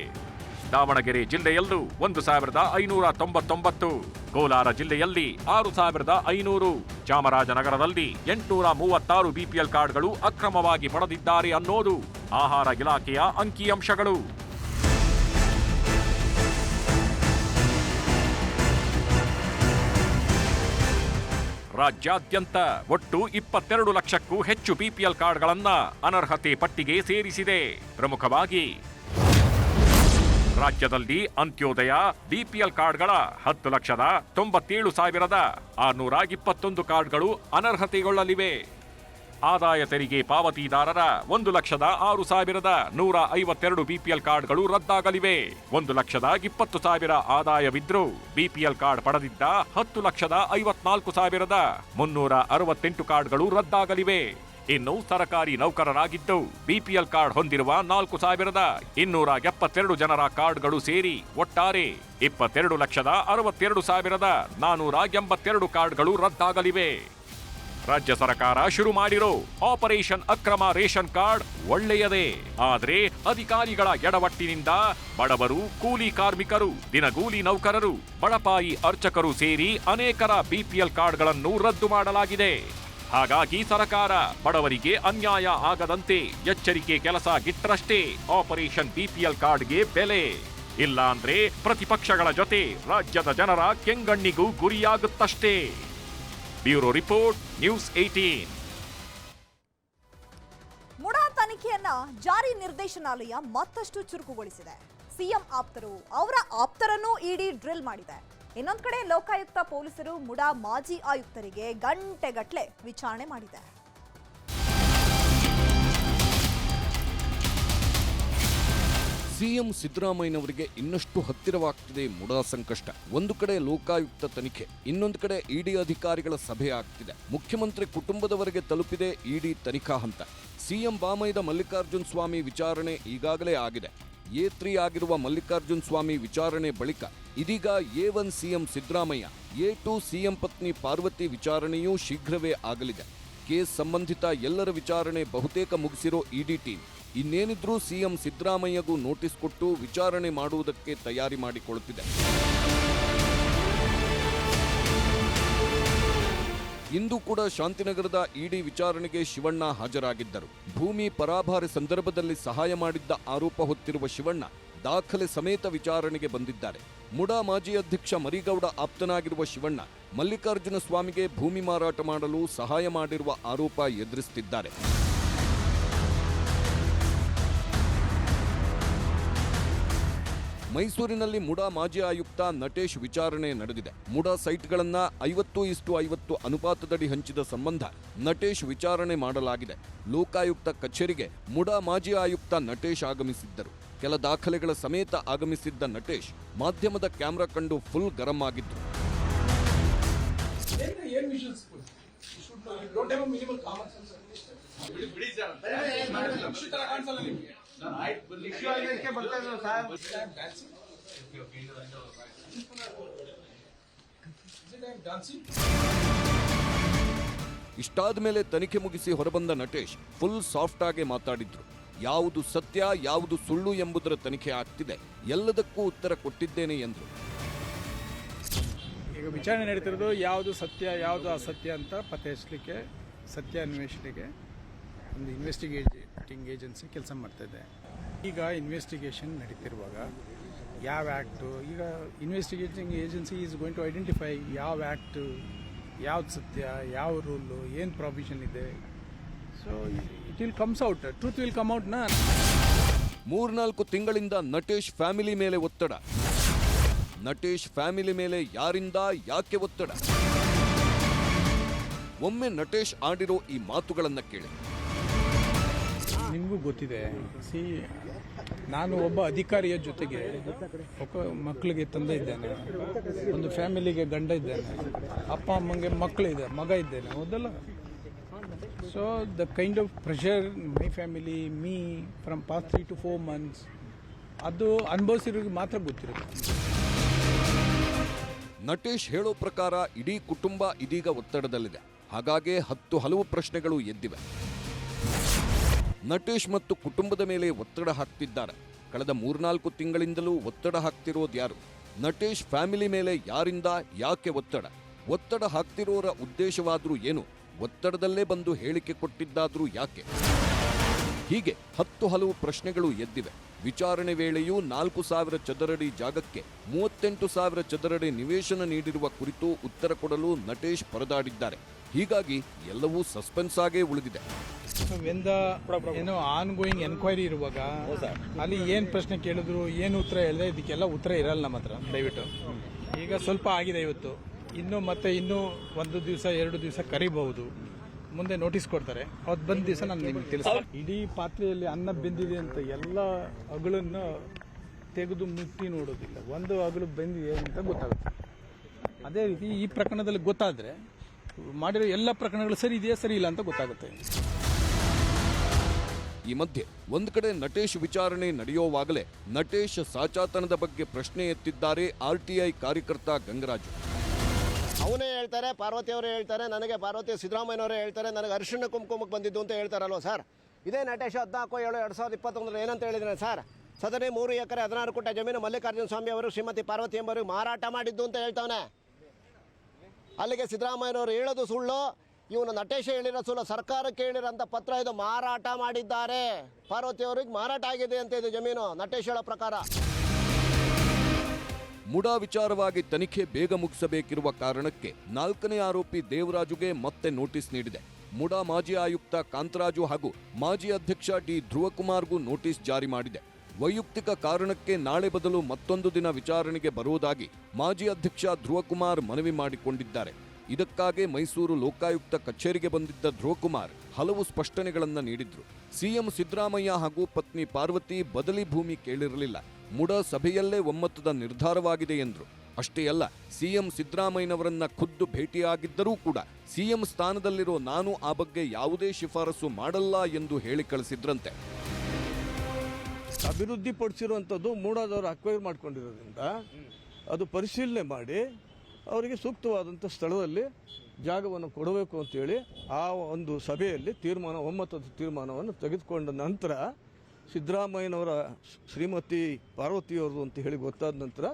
ದಾವಣಗೆರೆ ಜಿಲ್ಲೆಯಲ್ಲೂ 1,599, ಕೋಲಾರ ಜಿಲ್ಲೆಯಲ್ಲಿ 6,500, ಚಾಮರಾಜನಗರದಲ್ಲಿ 836 ಬಿಪಿಎಲ್ ಕಾರ್ಡ್ಗಳು ಅಕ್ರಮವಾಗಿ ಪಡೆದಿದ್ದಾರೆ ಅನ್ನೋದು ಆಹಾರ ಇಲಾಖೆಯ ಅಂಕಿಅಂಶಗಳು. ರಾಜ್ಯಾದ್ಯಂತ ಒಟ್ಟು 22 ಲಕ್ಷಕ್ಕೂ ಹೆಚ್ಚು ಬಿಪಿಎಲ್ ಕಾರ್ಡ್ಗಳನ್ನ ಅನರ್ಹತೆ ಪಟ್ಟಿಗೆ ಸೇರಿಸಿದೆ. ಪ್ರಮುಖವಾಗಿ ರಾಜ್ಯದಲ್ಲಿ ಅಂತ್ಯೋದಯ ಬಿಪಿಎಲ್ ಕಾರ್ಡ್ಗಳ 10,97,621 ಕಾರ್ಡ್ಗಳು ಅನರ್ಹತೆಗೊಳ್ಳಲಿವೆ. ಆದಾಯ ತೆರಿಗೆ ಪಾವತಿದಾರರ 1,06,152 ಬಿಪಿಎಲ್ ಕಾರ್ಡ್ಗಳು ರದ್ದಾಗಲಿವೆ. 1,20,000 ಆದಾಯವಿದ್ರೂ ಬಿಪಿಎಲ್ ಕಾರ್ಡ್ ಪಡೆದಿದ್ದ 10,54,368 ಕಾರ್ಡ್ಗಳು ರದ್ದಾಗಲಿವೆ. ಇನ್ನು ಸರ್ಕಾರಿ ನೌಕರರಾಗಿದ್ದು ಬಿಪಿಎಲ್ ಕಾರ್ಡ್ ಹೊಂದಿರುವ 4,272 ಜನರ ಕಾರ್ಡ್ಗಳು ಸೇರಿ ಒಟ್ಟಾರೆ 22,62,482 ಕಾರ್ಡ್ಗಳು ರದ್ದಾಗಲಿವೆ. ರಾಜ್ಯ ಸರ್ಕಾರ ಶುರು ಮಾಡಿರೋ ಆಪರೇಷನ್ ಅಕ್ರಮ ರೇಷನ್ ಕಾರ್ಡ್ ಒಳ್ಳೆಯದೇ. ಆದರೆ ಅಧಿಕಾರಿಗಳ ಎಡವಟ್ಟಿನಿಂದ ಬಡವರು, ಕೂಲಿ ಕಾರ್ಮಿಕರು, ದಿನಗೂಲಿ ನೌಕರರು, ಬಡಪಾಯಿ ಅರ್ಚಕರು ಸೇರಿ ಅನೇಕರ ಬಿಪಿಎಲ್ ಕಾರ್ಡ್ಗಳನ್ನು ರದ್ದು ಮಾಡಲಾಗಿದೆ. ಹಾಗಾಗಿ ಸರ್ಕಾರ ಬಡವರಿಗೆ ಅನ್ಯಾಯ ಆಗದಂತೆ ಎಚ್ಚರಿಕೆ ಕೆಲಸ ಗಿಟ್ಟರಷ್ಟೇ ಆಪರೇಷನ್ ಬಿಪಿಎಲ್ ಕಾರ್ಡ್ಗೆ ಬೆಲೆ. ಇಲ್ಲ ಅಂದ್ರೆ ಪ್ರತಿಪಕ್ಷಗಳ ಜೊತೆ ರಾಜ್ಯದ ಜನರ ಕೆಂಗಣ್ಣಿಗೂ ಗುರಿಯಾಗುತ್ತಷ್ಟೇ. Bureau report, news 18. ಮುಡಾ ತನಿಖೆಯನ್ನ ಜಾರಿ ನಿರ್ದೇಶನಾಲಯ ಮತ್ತಷ್ಟು ಚುರುಕುಗೊಳಿಸಿದೆ. ಸಿಎಂ ಆಪ್ತರು, ಅವರ ಆಪ್ತರನ್ನು ಇಡಿ ಡ್ರಿಲ್ ಮಾಡಿದೆ. ಇನ್ನೊಂದು ಕಡೆ ಲೋಕಾಯುಕ್ತ ಪೊಲೀಸರು ಮುಡಾ ಮಾಜಿ ಆಯುಕ್ತರಿಗೆ ಗಂಟೆಗಟ್ಟಲೆ ವಿಚಾರಣೆ ಮಾಡಿದೆ. ಸಿಎಂ ಸಿದ್ದರಾಮಯ್ಯನವರಿಗೆ ಇನ್ನಷ್ಟು ಹತ್ತಿರವಾಗ್ತಿದೆ ಮುಡಾ ಸಂಕಷ್ಟ. ಒಂದು ಕಡೆ ಲೋಕಾಯುಕ್ತ ತನಿಖೆ, ಇನ್ನೊಂದು ಕಡೆ ಇಡಿ ಅಧಿಕಾರಿಗಳ ಸಭೆ ಆಗ್ತಿದೆ. ಮುಖ್ಯಮಂತ್ರಿ ಕುಟುಂಬದವರೆಗೆ ತಲುಪಿದೆ ಇಡಿ ತನಿಖಾ ಹಂತ. ಸಿಎಂ ಬಾಮೈದ ಮಲ್ಲಿಕಾರ್ಜುನ್ ಸ್ವಾಮಿ ವಿಚಾರಣೆ ಈಗಾಗಲೇ ಆಗಿದೆ. A3 ಆಗಿರುವ ಮಲ್ಲಿಕಾರ್ಜುನ್ ಸ್ವಾಮಿ ವಿಚಾರಣೆ ಬಳಿಕ ಇದೀಗ A1 CM Siddaramaiah, A2 CM ಪತ್ನಿ ಪಾರ್ವತಿ ವಿಚಾರಣೆಯೂ ಶೀಘ್ರವೇ ಆಗಲಿದೆ. ಕೇಸ್ ಸಂಬಂಧಿತ ಎಲ್ಲರ ವಿಚಾರಣೆ ಬಹುತೇಕ ಮುಗಿಸಿರೋ ಇಡಿ ಟೀಮ್ ಇನ್ನೇನಿದ್ರೂ ಸಿಎಂ ಸಿದ್ದರಾಮಯ್ಯಗೂ ನೋಟಿಸ್ ಕೊಟ್ಟು ವಿಚಾರಣೆ ಮಾಡುವುದಕ್ಕೆ ತಯಾರಿ ಮಾಡಿಕೊಳ್ಳುತ್ತಿದೆ. ಇಂದು ಕೂಡ ಶಾಂತಿನಗರದ ಇಡಿ ವಿಚಾರಣೆಗೆ ಶಿವಣ್ಣ ಹಾಜರಾಗಿದ್ದರು. ಭೂಮಿ ಪರಾಭಾರ ಸಂದರ್ಭದಲ್ಲಿ ಸಹಾಯ ಮಾಡಿದ್ದ ಆರೋಪ ಹೊತ್ತಿರುವ ಶಿವಣ್ಣ ದಾಖಲೆ ಸಮೇತ ವಿಚಾರಣೆಗೆ ಬಂದಿದ್ದಾರೆ. ಮುಡಾ ಮಾಜಿ ಅಧ್ಯಕ್ಷ ಮರಿಗೌಡ ಆಪ್ತನಾಗಿರುವ ಶಿವಣ್ಣ ಮಲ್ಲಿಕಾರ್ಜುನ ಸ್ವಾಮಿಗೆ ಭೂಮಿ ಮಾರಾಟ ಮಾಡಲು ಸಹಾಯ ಮಾಡಿರುವ ಆರೋಪ ಎದುರಿಸುತ್ತಿದ್ದಾರೆ. ಮೈಸೂರಿನಲ್ಲಿ ಮುಡಾ ಮಾಜಿ ಆಯುಕ್ತ ನಟೇಶ್ ವಿಚಾರಣೆ ನಡೆದಿದೆ. ಮುಡಾ ಸೈಟ್ಗಳನ್ನ 50:50 ಅನುಪಾತದಡಿ ಹಂಚಿದ ಸಂಬಂಧ ನಟೇಶ್ ವಿಚಾರಣೆ ಮಾಡಲಾಗಿದೆ. ಲೋಕಾಯುಕ್ತ ಕಚೇರಿಗೆ ಮುಡಾ ಮಾಜಿ ಆಯುಕ್ತ ನಟೇಶ್ ಆಗಮಿಸಿದ್ದರು. ಕೆಲ ದಾಖಲೆಗಳ ಸಮೇತ ಆಗಮಿಸಿದ್ದ ನಟೇಶ್ ಮಾಧ್ಯಮದ ಕ್ಯಾಮೆರಾ ಕಂಡು ಫುಲ್ ಗರಂ ಆಗಿದ್ರು. ಇಷ್ಟಾದ ಮೇಲೆ ತನಿಖೆ ಮುಗಿಸಿ ಹೊರಬಂದ ನಟೇಶ್ ಫುಲ್ ಸಾಫ್ಟ್ ಆಗಿ ಮಾತಾಡಿದ್ರು. ಯಾವುದು ಸತ್ಯ ಯಾವುದು ಸುಳ್ಳು ಎಂಬುದರ ತನಿಖೆ ಆಗ್ತಿದೆ, ಎಲ್ಲದಕ್ಕೂ ಉತ್ತರ ಕೊಟ್ಟಿದ್ದೇನೆ ಎಂದರು. ಈಗ ವಿಚಾರಣೆ ನಡೀತಿರೋದು ಯಾವುದು ಸತ್ಯ ಯಾವುದು ಅಸತ್ಯ ಅಂತ ಪತ್ತೆ ಹಚ್ಚಲಿಕ್ಕೆ ಸತ್ಯ ಅನ್ವೇಷಣೆಗೆ ಒಂದು ಇನ್ವೆಸ್ಟಿಗೇಟಿಂಗ್ ಏಜೆನ್ಸಿ ಕೆಲಸ ಮಾಡ್ತಾಯಿದೆ. ಈಗ ಇನ್ವೆಸ್ಟಿಗೇಷನ್ ನಡೀತಿರುವಾಗ ಯಾವ ಆ್ಯಕ್ಟು, ಈಗ investigating agency is going to identify ಯಾವ ಆ್ಯಕ್ಟು, ಯಾವ್ದು ಸತ್ಯ, ಯಾವ ರೂಲು, ಏನು ಪ್ರಾವಿಷನ್ ಇದೆ. So it will comes out, truth will come out. 3-4 ತಿಂಗಳಿಂದ ನಟೇಶ್ ಫ್ಯಾಮಿಲಿ ಮೇಲೆ ಒತ್ತಡ. ನಟೇಶ್ ಫ್ಯಾಮಿಲಿ ಮೇಲೆ ಯಾರಿಂದ ಯಾಕೆ ಒತ್ತಡ? ಒಮ್ಮೆ ನಟೇಶ್ ಆಡಿರೋ ಈ ಮಾತುಗಳನ್ನ ಕೇಳಿ. ನಿಮಗೂ ಗೊತ್ತಿದೆ, ನಾನು ಒಬ್ಬ ಅಧಿಕಾರಿಯ ಜೊತೆಗೆ ಮಕ್ಕಳಿಗೆ ತಂದೆ ಇದ್ದೇನೆ, ಒಂದು ಫ್ಯಾಮಿಲಿಗೆ ಗಂಡ ಇದ್ದೇನೆ, ಅಪ್ಪ ಅಮ್ಮಂಗೆ ಮಕ್ಕಳಿದೆ, ಮಗ ಇದ್ದೇನೆ, ಹೌದಲ್ಲ? So the kind of pressure my family me from past 3 to 4 months ಅದು ಅನುಭವಿಸಿರೋರಿಗೆ ಮಾತ್ರ ಗೊತ್ತಿರುತ್ತೆ. ನಟೇಶ್ ಹೇಳೋ ಪ್ರಕಾರ ಇಡೀ ಕುಟುಂಬ ಇದೀಗ ಒತ್ತಡದಲ್ಲಿದೆ. ಹಾಗಾಗಿ ಹಲವು ಪ್ರಶ್ನೆಗಳು ಎದ್ದಿವೆ. ನಟೇಶ್ ಮತ್ತು ಕುಟುಂಬದ ಮೇಲೆ ಒತ್ತಡ ಹಾಕ್ತಿದ್ದಾರೆ. ಕಳೆದ 3-4 ತಿಂಗಳಿಂದಲೂ ಒತ್ತಡ ಹಾಕ್ತಿರೋದ್ಯಾರು? ನಟೇಶ್ ಫ್ಯಾಮಿಲಿ ಮೇಲೆ ಯಾರಿಂದ ಯಾಕೆ ಒತ್ತಡ? ಒತ್ತಡ ಹಾಕ್ತಿರೋರ ಉದ್ದೇಶವಾದ್ರೂ ಏನು? ಒತ್ತಡದಲ್ಲೇ ಬಂದು ಹೇಳಿಕೆ ಕೊಟ್ಟಿದ್ದಾದ್ರೂ ಯಾಕೆ? ಹೀಗೆ ಹಲವು ಪ್ರಶ್ನೆಗಳು ಎದ್ದಿವೆ. ವಿಚಾರಣೆ ವೇಳೆಯೂ 4,000 ಚದರಡಿ ಜಾಗಕ್ಕೆ 38,000 ಚದರಡಿ ನಿವೇಶನ ನೀಡಿರುವ ಕುರಿತು ಉತ್ತರ ಕೊಡಲು ನಟೇಶ್ ಪರದಾಡಿದ್ದಾರೆ. ಹೀಗಾಗಿ ಎಲ್ಲವೂ ಸಸ್ಪೆನ್ಸ್ ಆಗೇ ಉಳಿದಿದೆ. ಏನೋ ಆನ್ ಗೋಯಿಂಗ್ ಎನ್ಕ್ವೈರಿ ಇರುವಾಗ ಅಲ್ಲಿ ಏನ್ ಪ್ರಶ್ನೆ ಕೇಳಿದ್ರು, ಏನು ಉತ್ತರ ಹೇಳಿದ್ರೆ ಇದಕ್ಕೆಲ್ಲ ಉತ್ತರ ಇರಲ್ಲ ನಮ್ಮ ಹತ್ರ. ದಯವಿಟ್ಟು ಈಗ ಸ್ವಲ್ಪ ಆಗಿದೆ, ಇವತ್ತು ಇನ್ನೂ 1 ದಿವಸ 2 ದಿವಸ ಕರಿಬಹುದು, ಮುಂದೆ ನೋಟಿಸ್ ಕೊಡ್ತಾರೆ. ಅವತ್ತು ಬಂದ ದಿವಸ ನಾನು ನಿಮ್ಗೆ ತಿಳಿಸ್ತೀನಿ. ಇಡೀ ಪಾತ್ರೆಯಲ್ಲಿ ಅನ್ನ ಬೆಂದಿದೆ ಅಂತ ಎಲ್ಲ ಅಗಳನ್ನ ತೆಗೆದು ಮುಟ್ಟಿ ನೋಡೋದಿಲ್ಲ, ಒಂದು ಅಗಳು ಬೆಂದಿದೆ ಅಂತ ಗೊತ್ತಾಗುತ್ತೆ. ಅದೇ ರೀತಿ ಈ ಪ್ರಕರಣದಲ್ಲಿ ಗೊತ್ತಾದ್ರೆ ಮಾಡಿರೋ ಎಲ್ಲ ಪ್ರಕರಣಗಳು ಸರಿ ಇದೆಯಾ ಸರಿ ಇಲ್ಲ ಅಂತ ಗೊತ್ತಾಗುತ್ತೆ. ಈ ಮಧ್ಯೆ ಒಂದು ಕಡೆ ನಟೇಶ್ ವಿಚಾರಣೆ ನಡೆಯುವಾಗಲೇ ನಟೇಶ್ ಸಾಚಾತನದ ಬಗ್ಗೆ ಪ್ರಶ್ನೆ ಎತ್ತಿದ್ದಾರೆ ಆರ್ಟಿಐ ಕಾರ್ಯಕರ್ತ ಗಂಗರಾಜು. ಅವನೇ ಹೇಳ್ತಾರೆ, ಪಾರ್ವತಿ ಅವರೇ ಹೇಳ್ತಾರೆ, ನನಗೆ ಪಾರ್ವತಿ ಸಿದ್ದರಾಮಯ್ಯನವರೇ ಹೇಳ್ತಾರೆ, ನನಗೆ ಅರಿಶಿಣ ಕುಂಕುಮಕ್ಕೆ ಬಂದಿದ್ದು ಅಂತ ಹೇಳ್ತಾರಲ್ವ ಸರ್. ಇದೇ ನಟೇಶ್ 14/7/2021 ಏನಂತ ಹೇಳಿದ್ರೆ ಸರ್, ಸದನೆ 3 ಎಕರೆ 16 ಗುಂಟೆ ಜಮೀನು ಮಲ್ಲಿಕಾರ್ಜುನ ಸ್ವಾಮಿ ಅವರು ಶ್ರೀಮತಿ ಪಾರ್ವತಿ ಎಂಬವರು ಮಾರಾಟ ಮಾಡಿದ್ದು ಅಂತ ಹೇಳ್ತಾವನೆ. ಅಲ್ಲಿಗೆ ಸಿದ್ದರಾಮಯ್ಯನವರು ಹೇಳೋದು ಸುಳ್ಳು, ಇವನು ನಟೇಶ್ ಹೇಳಿರೋ ಸುಳ್ಳು. ಸರ್ಕಾರಕ್ಕೆ ಹೇಳಿರೋಂಥ ಪತ್ರ ಇದು ಮಾರಾಟ ಮಾಡಿದ್ದಾರೆ, ಪಾರ್ವತಿ ಅವರಿಗೆ ಮಾರಾಟ ಆಗಿದೆ ಅಂತ ಇದು ಜಮೀನು ನಟೇಶ್ ಹೇಳೋ ಪ್ರಕಾರ. ಮುಡಾ ವಿಚಾರವಾಗಿ ತನಿಖೆ ಬೇಗ ಮುಗಿಸಬೇಕಿರುವ ಕಾರಣಕ್ಕೆ 4ನೇ ಆರೋಪಿ ದೇವರಾಜುಗೆ ಮತ್ತೆ ನೋಟಿಸ್ ನೀಡಿದೆ. ಮುಡಾ ಮಾಜಿ ಆಯುಕ್ತ ಕಾಂತರಾಜು ಹಾಗೂ ಮಾಜಿ ಅಧ್ಯಕ್ಷ ಡಿ ಧ್ರುವಕುಮಾರ್ಗೂ ನೋಟಿಸ್ ಜಾರಿ ಮಾಡಿದೆ. ವೈಯಕ್ತಿಕ ಕಾರಣಕ್ಕೆ ನಾಳೆ ಬದಲು ಮತ್ತೊಂದು ದಿನ ವಿಚಾರಣೆಗೆ ಬರುವುದಾಗಿ ಮಾಜಿ ಅಧ್ಯಕ್ಷ ಧ್ರುವಕುಮಾರ್ ಮನವಿ ಮಾಡಿಕೊಂಡಿದ್ದಾರೆ. ಇದಕ್ಕಾಗಿ ಮೈಸೂರು ಲೋಕಾಯುಕ್ತ ಕಚೇರಿಗೆ ಬಂದಿದ್ದ ಧ್ರುವಕುಮಾರ್ ಹಲವು ಸ್ಪಷ್ಟನೆಗಳನ್ನ ನೀಡಿದ್ರು. ಸಿಎಂ ಸಿದ್ದರಾಮಯ್ಯ ಹಾಗೂ ಪತ್ನಿ ಪಾರ್ವತಿ ಬದಲಿ ಭೂಮಿ ಕೇಳಿರಲಿಲ್ಲ, ಮುಡಾ ಸಭೆಯಲ್ಲೇ ಒಮ್ಮತದ ನಿರ್ಧಾರವಾಗಿದೆ ಎಂದ್ರು. ಅಷ್ಟೇ ಅಲ್ಲ, ಸಿಎಂ ಸಿದ್ದರಾಮಯ್ಯನವರನ್ನ ಖುದ್ದು ಭೇಟಿಯಾಗಿದ್ದರೂ ಕೂಡ ಸಿಎಂ ಸ್ಥಾನದಲ್ಲಿರೋ ನಾನು ಆ ಬಗ್ಗೆ ಯಾವುದೇ ಶಿಫಾರಸು ಮಾಡಲ್ಲ ಎಂದು ಹೇಳಿ ಕಳಿಸಿದ್ರಂತೆ. ಅಭಿವೃದ್ಧಿ ಪಡಿಸಿರುವಂಥದ್ದು ಮೂಡಾದವರು ಅಕ್ವೈರ್ ಮಾಡ್ಕೊಂಡಿರೋದ್ರಿಂದ ಅದು ಪರಿಶೀಲನೆ ಮಾಡಿ ಅವರಿಗೆ ಸೂಕ್ತವಾದಂಥ ಸ್ಥಳದಲ್ಲಿ ಜಾಗವನ್ನು ಕೊಡಬೇಕು ಅಂತೇಳಿ ಆ ಒಂದು ಸಭೆಯಲ್ಲಿ ಒಮ್ಮತದ ತೀರ್ಮಾನವನ್ನು ತೆಗೆದುಕೊಂಡ ನಂತರ ಸಿದ್ದರಾಮಯ್ಯನವರ ಶ್ರೀಮತಿ ಪಾರ್ವತಿಯವರು ಅಂತ ಹೇಳಿ ಗೊತ್ತಾದ ನಂತರ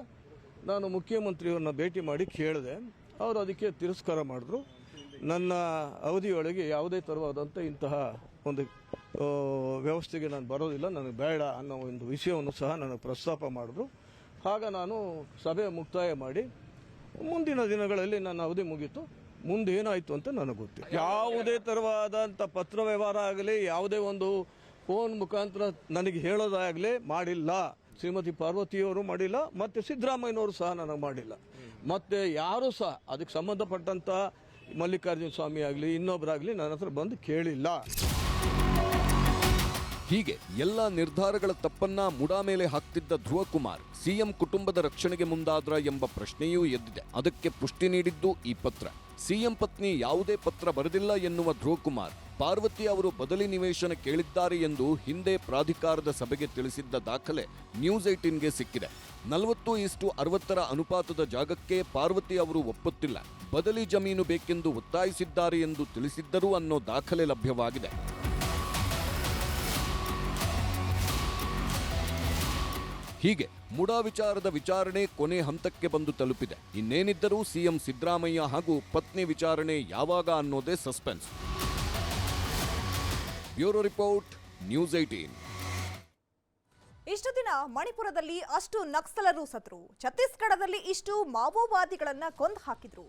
ನಾನು ಮುಖ್ಯಮಂತ್ರಿಯವ್ರನ್ನ ಭೇಟಿ ಮಾಡಿ ಕೇಳಿದೆ. ಅವರು ಅದಕ್ಕೆ ತಿರಸ್ಕಾರ ಮಾಡಿದ್ರು. ನನ್ನ ಅವಧಿಯೊಳಗೆ ಯಾವುದೇ ಥರವಾದಂಥ ಇಂತಹ ಒಂದು ವ್ಯವಸ್ಥೆಗೆ ನಾನು ಬರೋದಿಲ್ಲ, ನನಗೆ ಬೇಡ ಅನ್ನೋ ಒಂದು ವಿಷಯವನ್ನು ಸಹ ನನಗೆ ಪ್ರಸ್ತಾಪ ಮಾಡಿದ್ರು. ಆಗ ನಾನು ಸಭೆ ಮುಕ್ತಾಯ ಮಾಡಿ ಮುಂದಿನ ದಿನಗಳಲ್ಲಿ ನನ್ನ ಅವಧಿ ಮುಗೀತು. ಮುಂದೆ ಏನಾಯಿತು ಅಂತ ನನಗೆ ಗೊತ್ತಿಲ್ಲ. ಯಾವುದೇ ಥರವಾದಂಥ ಪತ್ರ ವ್ಯವಹಾರ ಆಗಲಿ, ಯಾವುದೇ ಒಂದು ಫೋನ್ ಮುಖಾಂತರ ನನಗೆ ಹೇಳೋದಾಗಲಿ ಮಾಡಿಲ್ಲ. ಶ್ರೀಮತಿ ಪಾರ್ವತಿಯವರು ಮಾಡಿಲ್ಲ, ಮತ್ತು ಸಿದ್ದರಾಮಯ್ಯನವರು ಸಹ ನನಗೆ ಮಾಡಿಲ್ಲ. ಮತ್ತು ಯಾರೂ ಸಹ ಅದಕ್ಕೆ ಸಂಬಂಧಪಟ್ಟಂಥ ಮಲ್ಲಿಕಾರ್ಜುನ ಸ್ವಾಮಿ ಆಗಲಿ ಇನ್ನೊಬ್ಬರಾಗಲಿ ನನ್ನ ಹತ್ರ ಬಂದು ಕೇಳಿಲ್ಲ. ಹೀಗೆ ಎಲ್ಲ ನಿರ್ಧಾರಗಳ ತಪ್ಪನ್ನ ಮುಡಾ ಮೇಲೆ ಹಾಕ್ತಿದ್ದ ಧ್ರುವಕುಮಾರ್ ಸಿಎಂ ಕುಟುಂಬದ ರಕ್ಷಣೆಗೆ ಮುಂದಾದ್ರ ಎಂಬ ಪ್ರಶ್ನೆಯೂ ಎದ್ದಿದೆ. ಅದಕ್ಕೆ ಪುಷ್ಟಿ ನೀಡಿದ್ದು ಈ ಪತ್ರ. ಸಿಎಂ ಪತ್ನಿ ಯಾವುದೇ ಪತ್ರ ಬರೆದಿಲ್ಲ ಎನ್ನುವ ಧ್ರುವಕುಮಾರ್ ಪಾರ್ವತಿ ಅವರು ಬದಲಿ ನಿವೇಶನ ಕೇಳಿದ್ದಾರೆ ಎಂದು ಹಿಂದೆ ಪ್ರಾಧಿಕಾರದ ಸಭೆಗೆ ತಿಳಿಸಿದ್ದ ದಾಖಲೆ ನ್ಯೂಸ್ 18ಗೆ ಸಿಕ್ಕಿದೆ. 40:60 ಅನುಪಾತದ ಜಾಗಕ್ಕೆ ಪಾರ್ವತಿ ಅವರು ಒಪ್ಪುತ್ತಿಲ್ಲ, ಬದಲಿ ಜಮೀನು ಬೇಕೆಂದು ಒತ್ತಾಯಿಸಿದ್ದಾರೆ ಎಂದು ತಿಳಿಸಿದ್ದರು ಅನ್ನೋ ದಾಖಲೆ ಲಭ್ಯವಾಗಿದೆ. ಹೀಗೆ ಮುಡಾ ವಿಚಾರದ ವಿಚಾರಣೆ ಕೊನೆ ಹಂತಕ್ಕೆ ಬಂದು ತಲುಪಿದೆ. ಇನ್ನೇನಿದ್ದರೂ ಸಿಎಂ ಸಿದ್ದರಾಮಯ್ಯ ಹಾಗೂ ಪತ್ನಿ ವಿಚಾರಣೆ ಯಾವಾಗ ಅನ್ನೋದೇ ಸಸ್ಪೆನ್ಸ್. Bureau report, news 18. ಇಷ್ಟು ದಿನ ಮಣಿಪುರದಲ್ಲಿ ಅಷ್ಟು ನಕ್ಸಲರು ಸತ್ರು, ಛತ್ತೀಸ್ಗಢದಲ್ಲಿ ಇಷ್ಟು ಮಾವೋವಾದಿಗಳನ್ನ ಕೊಂದು ಹಾಕಿದ್ರು,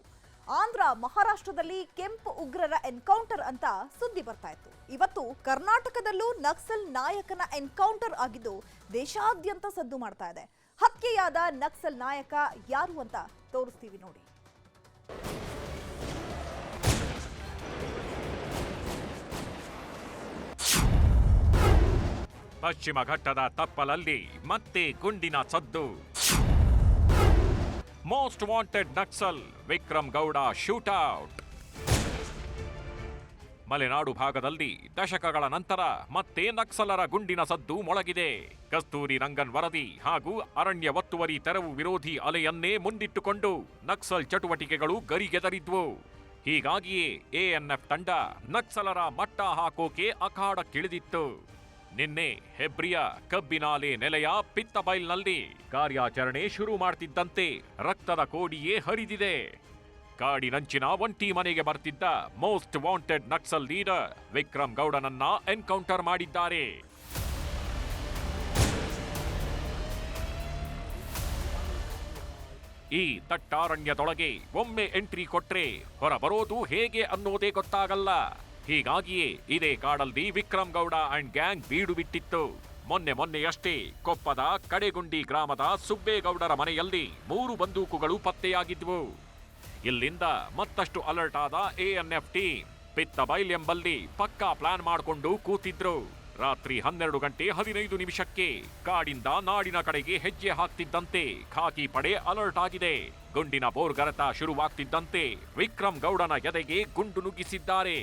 ಆಂಧ್ರ ಮಹಾರಾಷ್ಟ್ರದಲ್ಲಿ ಕೆಂಪು ಉಗ್ರರ ಎನ್ಕೌಂಟರ್ ಅಂತ ಸುದ್ದಿ ಬರ್ತಾ ಇತ್ತು. ಇವತ್ತು ಕರ್ನಾಟಕದಲ್ಲೂ ನಕ್ಸಲ್ ನಾಯಕನ ಎನ್ಕೌಂಟರ್ ಆಗಿದ್ದು ದೇಶಾದ್ಯಂತ ಸದ್ದು ಮಾಡ್ತಾ ಇದೆ. ಹತ್ಯೆಯಾದ ನಕ್ಸಲ್ ನಾಯಕ ಯಾರು ಅಂತ ತೋರಿಸ್ತೀವಿ ನೋಡಿ. ಪಶ್ಚಿಮ ಘಟ್ಟದ ತಪ್ಪಲಲ್ಲಿ ಮತ್ತೆ ಗುಂಡಿನ ಸದ್ದು. Most wanted Naxal Vikram Gowda shootout. Malenadu ಭಾಗದಲ್ಲಿ ದಶಕಗಳ ನಂತರ ಮತ್ತೆ ನಕ್ಸಲರ ಗುಂಡಿನ ಸದ್ದು ಮೊಳಗಿದೆ. ಕಸ್ತೂರಿ ರಂಗನ್ ವರದಿ ಹಾಗೂ ಅರಣ್ಯ ಒತ್ತುವರಿ ತೆರವು ವಿರೋಧಿ ಅಲೆಯನ್ನೇ ಮುಂದಿಟ್ಟುಕೊಂಡು ನಕ್ಸಲ್ ಚಟುವಟಿಕೆಗಳು ಗರಿಗೆದರಿದ್ವು. ಹೀಗಾಗಿಯೇ ಎಎನ್ಎಫ್ ತಂಡ ನಕ್ಸಲರ ಮಟ್ಟ ಹಾಕೋಕೆ ಅಖಾಡಕ್ಕಿಳಿದಿತ್ತು. ನಿನ್ನೆ ಹೆಬ್ರಿಯ ಕಬ್ಬಿನಾಲೆ ನೆಲೆಯ ಪಿತ್ತಬೈಲ್ನಲ್ಲಿ ಕಾರ್ಯಾಚರಣೆ ಶುರು ಮಾಡ್ತಿದ್ದಂತೆ ರಕ್ತದ ಕೋಡಿಯೇ ಹರಿದಿದೆ. ಕಾಡಿನಂಚಿನ ಒಂಟಿ ಮನೆಗೆ ಬರ್ತಿದ್ದ most wanted Naxal leader Vikram ಗೌಡನನ್ನ ಎನ್ಕೌಂಟರ್ ಮಾಡಿದ್ದಾರೆ. ಈ ದಟ್ಟಾರಣ್ಯದೊಳಗೆ ಒಮ್ಮೆ ಎಂಟ್ರಿ ಕೊಟ್ರೆ ಹೊರಬರೋದು ಹೇಗೆ ಅನ್ನೋದೇ ಗೊತ್ತಾಗಲ್ಲ. ಹೀಗಾಗಿಯೇ ಇದೇ ಕಾಡಲ್ಲಿ ವಿಕ್ರಮ್ ಗೌಡ ಅಂಡ್ ಗ್ಯಾಂಗ್ ಬೀಡು ಬಿಟ್ಟಿತ್ತು. ಮೊನ್ನೆಯಷ್ಟೇ ಕೊಪ್ಪದ ಕಡೆಗುಂಡಿ ಗ್ರಾಮದ ಸುಬ್ಬೇಗೌಡರ ಮನೆಯಲ್ಲಿ 3 ಬಂದೂಕುಗಳು ಪತ್ತೆಯಾಗಿದ್ವು. ಇಲ್ಲಿಂದ ಮತ್ತಷ್ಟು ಅಲರ್ಟ್ ಆದ ಎಎನ್ಎಫ್ ಟೀಮ್ ಪಿತ್ತಬೈಲ್ ಎಂಬಲ್ಲಿ ಪಕ್ಕಾ ಪ್ಲಾನ್ ಮಾಡಿಕೊಂಡು ಕೂತಿದ್ರು. ರಾತ್ರಿ 12:15 ಕಾಡಿಂದ ನಾಡಿನ ಕಡೆಗೆ ಹೆಜ್ಜೆ ಹಾಕ್ತಿದ್ದಂತೆ ಖಾಕಿ ಪಡೆ ಅಲರ್ಟ್ ಆಗಿದೆ. ಗುಂಡಿನ ಬೋರ್ಗರತ ಶುರುವಾಗ್ತಿದ್ದಂತೆ ವಿಕ್ರಮ್ ಗೌಡನ ಎದೆಗೆ ಗುಂಡು ನುಗ್ಗಿಸಿದ್ದಾರೆ.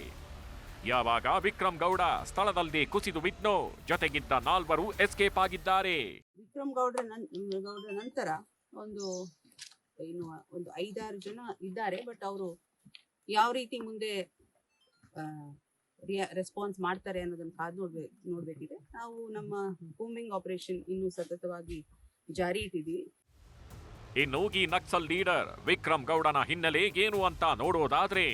ಯಾವಾಗ ವಿಕ್ರಮ್ ಗೌಡ ಸ್ಥಳದಲ್ಲಿ ಕುಸಿದು ಬಿದ್ನೋ ಜೊತೆಗಿದ್ದ 4 ಎಸ್ಕೇಪ್ ಆಗಿದ್ದಾರೆ. ವಿಕ್ರಮ್ ಗೌಡ್ರ ನಂತರ ಒಂದು 5-6 ಜನ ಇದ್ದಾರೆ. ಬಟ್ ಅವರು ಯಾವ ರೀತಿ ಮುಂದೆ ರೆಸ್ಪಾನ್ಸ್ ಮಾಡ್ತಾರೆ ಅನ್ನೋದನ್ನ ಕಾದು ನೋಡ್ಬೇಕಿದೆ. ನಾವು ನಮ್ಮ ಕೂಂಬಿಂಗ್ ಆಪರೇಷನ್ ಇನ್ನೂ ಸತತವಾಗಿ ಜಾರಿ ಇಟ್ಟಿದ್ದೀವಿ. ಇನ್ನು ಈ ನಕ್ಸಲ್ ಲೀಡರ್ ವಿಕ್ರಮ್ ಗೌಡನ ಹಿನ್ನೆಲೆ ಏನು ಅಂತ ನೋಡೋದಾದ್ರೆ,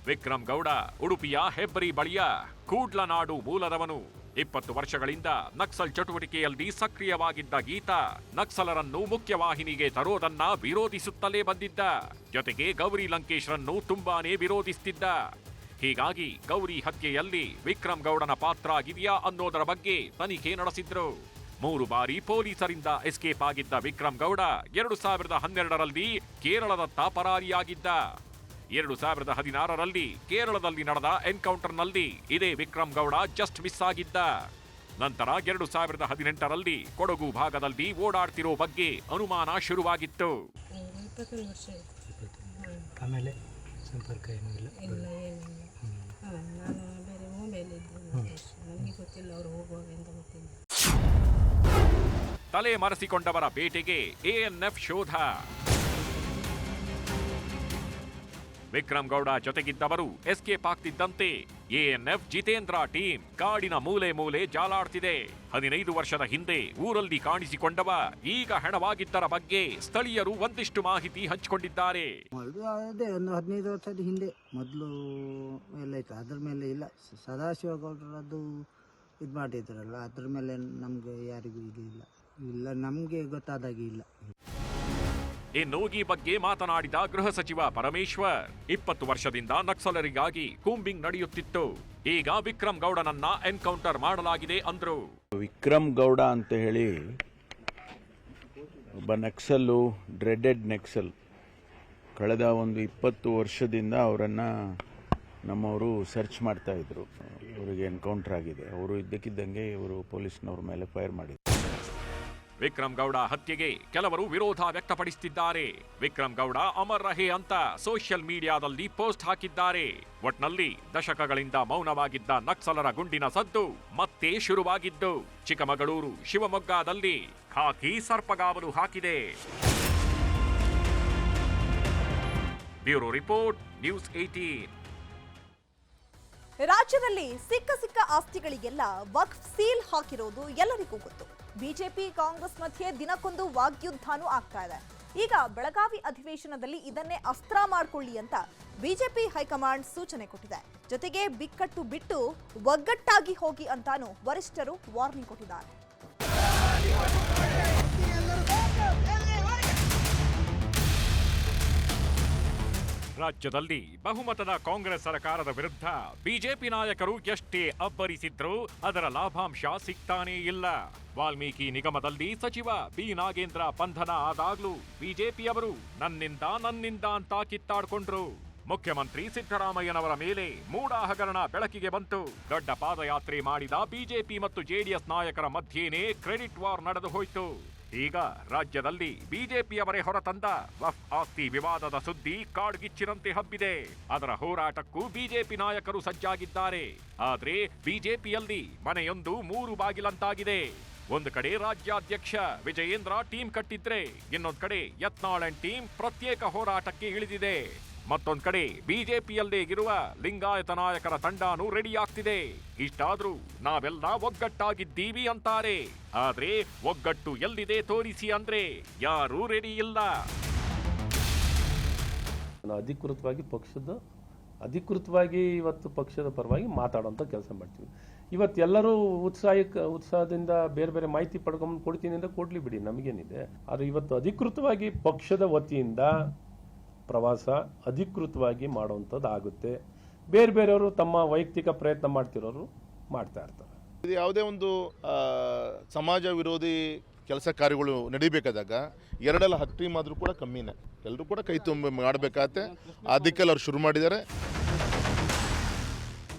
ವಿಕ್ರಮ್ ಗೌಡ ಉಡುಪಿಯ ಹೆಬ್ಬರಿ ಬಳಿಯ ಕೂಡ್ಲನಾಡು ಮೂಲದವನು. 20 ವರ್ಷಗಳಿಂದ ನಕ್ಸಲ್ ಚಟುವಟಿಕೆಯಲ್ಲಿ ಸಕ್ರಿಯವಾಗಿದ್ದ ಈತ ನಕ್ಸಲರನ್ನು ಮುಖ್ಯವಾಹಿನಿಗೆ ತರೋದನ್ನ ವಿರೋಧಿಸುತ್ತಲೇ ಬಂದಿದ್ದ. ಜೊತೆಗೆ ಗೌರಿ ಲಂಕೇಶ್ರನ್ನು ತುಂಬಾನೇ ವಿರೋಧಿಸುತ್ತಿದ್ದ. ಹೀಗಾಗಿ ಗೌರಿ ಹತ್ಯೆಯಲ್ಲಿ ವಿಕ್ರಮ್ ಗೌಡನ ಪಾತ್ರ ಆಗಿದೆಯಾ ಅನ್ನೋದರ ಬಗ್ಗೆ ತನಿಖೆ ನಡೆಸಿದ್ರು. 3 ಬಾರಿ ಪೊಲೀಸರಿಂದ ಎಸ್ಕೇಪ್ ಆಗಿದ್ದ ವಿಕ್ರಮ್ ಗೌಡ 2012ರಲ್ಲಿ ಕೇರಳದತ್ತ ಪರಾರಿಯಾಗಿದ್ದ. 2016ರಲ್ಲಿ ಕೇರಳದಲ್ಲಿ ನಡೆದ ಎನ್ಕೌಂಟರ್ನಲ್ಲಿ ಇದೇ ವಿಕ್ರಮ್ ಗೌಡ ಜಸ್ಟ್ ಮಿಸ್ ಆಗಿದ್ದ. ನಂತರ 2018ರಲ್ಲಿ ಕೊಡಗು ಭಾಗದಲ್ಲಿ ಓಡಾಡ್ತಿರೋ ಬಗ್ಗೆ ಅನುಮಾನ ಶುರುವಾಗಿತ್ತು. 21 ವರ್ಷ ಆಮೇಲೆ ಸಂಪರ್ಕ ಏನೂ ಇಲ್ಲ. ನಾನು ಬೇರೆ ಮೊಬೈಲ್ ಇದ್ದೆ, ನನಗೆ ಗೊತ್ತಿಲ್ಲ ಅವರು ಹೋಗುವಾಗ ಅಂತ ಗೊತ್ತಿಲ್ಲ. ತಲೆ ಮರೆಸಿಕೊಂಡವರ ಬೇಟೆಗೆ ಎಎನ್ಎಫ್ ಶೋಧ. ವಿಕ್ರಮ್ ಗೌಡ ಜೊತೆಗಿದ್ದವರು ಎಸ್ಕೇಪ್ ಆಗ್ತಿದ್ದಂತೆ ಎಎನ್ಎಫ್ ಜಿತೇಂದ್ರ ಟೀಮ್ ಕಾಡಿನ ಮೂಲೆ ಜಾಲಾಡ್ತಿದೆ. 15 ವರ್ಷದ ಹಿಂದೆ ಊರಲ್ಲಿ ಕಾಣಿಸಿಕೊಂಡವ ಈಗ ಹೆಣವಾಗಿದ್ದರ ಬಗ್ಗೆ ಸ್ಥಳೀಯರು ಒಂದಿಷ್ಟು ಮಾಹಿತಿ ಹಂಚಿಕೊಂಡಿದ್ದಾರೆ. ಅದೇ ಒಂದು 15 ವರ್ಷದ ಹಿಂದೆ ಮೊದಲು ಎಲ್ಲ ಇತ್ತು, ಅದ್ರ ಮೇಲೆ ಇಲ್ಲ. ಸದಾಶಿವ ಗೌಡರದ್ದು ಇದು ಮಾಡಿದ್ರಲ್ಲ, ಅದ್ರ ಮೇಲೆ ನಮ್ಗೆ ಯಾರಿಗೂ ಇಲ್ಲ ನಮಗೆ ಗೊತ್ತಾದಾಗೆ ಇಲ್ಲ. ಇನ್ನು ಈ ಬಗ್ಗೆ ಮಾತನಾಡಿದ ಗೃಹ ಸಚಿವ ಪರಮೇಶ್ವರ್, 20 ವರ್ಷದಿಂದ ನಕ್ಸಲರಿಗಾಗಿ ಕೂಂಬಿಂಗ್ ನಡೆಯುತ್ತಿತ್ತು. ಈಗ ವಿಕ್ರಮ್ ಗೌಡನನ್ನ ಎನ್ಕೌಂಟರ್ ಮಾಡಲಾಗಿದೆ ಅಂದ್ರು. ವಿಕ್ರಮ್ ಗೌಡ ಅಂತ ಹೇಳಿ ಒಬ್ಬ ನಕ್ಸಲ್ಲು, ಡ್ರೆಡೆಡ್ ನಕ್ಸಲ್. ಕಳೆದ ಒಂದು 20 ವರ್ಷದಿಂದ ಅವರನ್ನ ನಮ್ಮವರು ಸರ್ಚ್ ಮಾಡ್ತಾ ಇದ್ರು. ಅವರಿಗೆ ಎನ್ಕೌಂಟರ್ ಆಗಿದೆ. ಅವರು ಇದ್ದಕ್ಕಿದ್ದಂಗೆ ಇವರು ಪೊಲೀಸ್ನವ್ರ ಮೇಲೆ ಫೈರ್ ಮಾಡಿದ್ರು. ವಿಕ್ರಮ್ ಗೌಡ ಹತ್ಯೆಗೆ ಕೆಲವರು ವಿರೋಧ ವ್ಯಕ್ತಪಡಿಸುತ್ತಿದ್ದಾರೆ. ವಿಕ್ರಮ್ ಗೌಡ ಅಮರ್ ರಹೆ ಅಂತ ಸೋಷಿಯಲ್ ಮೀಡಿಯಾದಲ್ಲಿ ಪೋಸ್ಟ್ ಹಾಕಿದ್ದಾರೆ. ಒಟ್ನಲ್ಲಿ ದಶಕಗಳಿಂದ ಮೌನವಾಗಿದ್ದ ನಕ್ಸಲರ ಗುಂಡಿನ ಸದ್ದು ಮತ್ತೆ ಶುರುವಾಗಿದ್ದು ಚಿಕ್ಕಮಗಳೂರು, ಶಿವಮೊಗ್ಗದಲ್ಲಿ ಖಾಕಿ ಸರ್ಪಗಾವಲು ಹಾಕಿದೆ. Bureau report, news 18. ರಾಜ್ಯದಲ್ಲಿ ಸಿಕ್ಕ ಆಸ್ತಿಗಳಿಗೆಲ್ಲ ವಕ್ಫ್ ಸೀಲ್ ಹಾಕಿರೋದು ಎಲ್ಲರಿಗೂ ಗೊತ್ತು. ಬಿಜೆಪಿ ಕಾಂಗ್ರೆಸ್ ಮಧ್ಯೆ ದಿನಕ್ಕೊಂದು ವಾಗ್ಯುದ್ಧನೂ ಆಗ್ತಾ ಇದೆ. ಈಗ ಬೆಳಗಾವಿ ಅಧಿವೇಶನದಲ್ಲಿ ಇದನ್ನೇ ಅಸ್ತ್ರ ಮಾಡಿಕೊಳ್ಳಿ ಅಂತ ಬಿಜೆಪಿ ಹೈಕಮಾಂಡ್ ಸೂಚನೆ ಕೊಟ್ಟಿದೆ. ಜೊತೆಗೆ ಬಿಕ್ಕಟ್ಟು ಬಿಟ್ಟು ಒಗ್ಗಟ್ಟಾಗಿ ಹೋಗಿ ಅಂತಾನೂ ವರಿಷ್ಠರು ವಾರ್ನಿಂಗ್ ಕೊಟ್ಟಿದ್ದಾರೆ. ರಾಜ್ಯದಲ್ಲಿ ಬಹುಮತದ ಕಾಂಗ್ರೆಸ್ ಸರ್ಕಾರದ ವಿರುದ್ಧ ಬಿಜೆಪಿ ನಾಯಕರು ಎಷ್ಟೇ ಅಬ್ಬರಿಸಿದ್ರೂ ಅದರ ಲಾಭಾಂಶ ಸಿಗ್ತಾನೇ ಇಲ್ಲ. ವಾಲ್ಮೀಕಿ ನಿಗಮದಲ್ಲಿ ಸಚಿವ ಬಿ ನಾಗೇಂದ್ರ ಬಂಧನ ಆದಾಗ್ಲೂ ಬಿಜೆಪಿಯವರು ನನ್ನಿಂದ ಅಂತ ಕಿತ್ತಾಡ್ಕೊಂಡ್ರು. ಮುಖ್ಯಮಂತ್ರಿ ಸಿದ್ದರಾಮಯ್ಯನವರ ಮೇಲೆ ಮೂಡ ಹಗರಣ ಬೆಳಕಿಗೆ ಬಂತು. ದೊಡ್ಡ ಪಾದಯಾತ್ರೆ ಮಾಡಿದ ಬಿಜೆಪಿ ಮತ್ತು ಜೆಡಿಎಸ್ ನಾಯಕರ ಮಧ್ಯೇನೆ ಕ್ರೆಡಿಟ್ ವಾರ್ ನಡೆದು ಹೋಯಿತು. ಈಗ ರಾಜ್ಯದಲ್ಲಿ ಬಿಜೆಪಿಯವರೇ ಹೊರತಂದ ವಫ್ ಆಸ್ತಿ ವಿವಾದದ ಸುದ್ದಿ ಕಾಡ್ಗಿಚ್ಚಿನಂತೆ ಹಬ್ಬಿದೆ. ಅದರ ಹೋರಾಟಕ್ಕೂ ಬಿಜೆಪಿ ನಾಯಕರು ಸಜ್ಜಾಗಿದ್ದಾರೆ. ಆದ್ರೆ ಬಿಜೆಪಿಯಲ್ಲಿ ಮನೆಯೊಂದು 3 ಬಾಗಿಲಂತಾಗಿದೆ. ಒಂದು ಕಡೆ ರಾಜ್ಯಾಧ್ಯಕ್ಷ ವಿಜಯೇಂದ್ರ ಟೀಮ್ ಕಟ್ಟಿದ್ರೆ, ಇನ್ನೊಂದು ಕಡೆ ಯತ್ನಾಳ್ ಅಂಡ್ ಟೀಮ್ ಪ್ರತ್ಯೇಕ ಹೋರಾಟಕ್ಕೆ ಇಳಿದಿದೆ. ಮತ್ತೊಂದ್ ಕಡೆ ಬಿಜೆಪಿಯಲ್ಲೇ ಇರುವ ಲಿಂಗಾಯತ ನಾಯಕರ ತಂಡನೂ ರೆಡಿ ಆಗ್ತಿದೆ. ಇಷ್ಟಾದ್ರೂ ನಾವೆಲ್ಲ ಒಗ್ಗಟ್ಟಾಗಿದ್ದೀವಿ ಅಂತಾರೆ. ಆದ್ರೆ ಒಗ್ಗಟ್ಟು ಎಲ್ಲಿದೆ ತೋರಿಸಿ ಅಂದ್ರೆ ಯಾರೂ ರೆಡಿ ಇಲ್ಲ. ಅಧಿಕೃತವಾಗಿ ಇವತ್ತು ಪಕ್ಷದ ಪರವಾಗಿ ಮಾತಾಡುವಂಥ ಕೆಲಸ ಮಾಡ್ತೀವಿ. ಇವತ್ತು ಎಲ್ಲರೂ ಉತ್ಸಾಹದಿಂದ ಬೇರೆ ಬೇರೆ ಮಾಹಿತಿ ಪಡ್ಕೊಂಡು ಕೊಡ್ತೀನಿ ಅಂತ ಕೊಡ್ಲಿ ಬಿಡಿ, ನಮಗೇನಿದೆ. ಆದರೆ ಇವತ್ತು ಅಧಿಕೃತವಾಗಿ ಪಕ್ಷದ ವತಿಯಿಂದ ಪ್ರವಾಸ ಅಧಿಕೃತವಾಗಿ ಮಾಡುವಂಥದ್ದು ಆಗುತ್ತೆ. ಬೇರೆ ಬೇರೆಯವರು ತಮ್ಮ ವೈಯಕ್ತಿಕ ಪ್ರಯತ್ನ ಮಾಡ್ತಿರೋರು ಮಾಡ್ತಾ ಇರ್ತಾರೆ. ಇದು ಯಾವುದೇ ಒಂದು ಸಮಾಜ ವಿರೋಧಿ ಕೆಲಸ ಕಾರ್ಯಗಳು ನಡಿಬೇಕಾದಾಗ 2-10 ಟೀಮ್ ಆದರೂ ಕೂಡ ಕಮ್ಮಿನೇ. ಎಲ್ಲರೂ ಕೂಡ ಕೈ ತುಂಬ ಮಾಡಬೇಕಾಗತ್ತೆ. ಆ ದಿಕ್ಕಲ್ಲಿ ಅವ್ರು ಶುರು ಮಾಡಿದ್ದಾರೆ.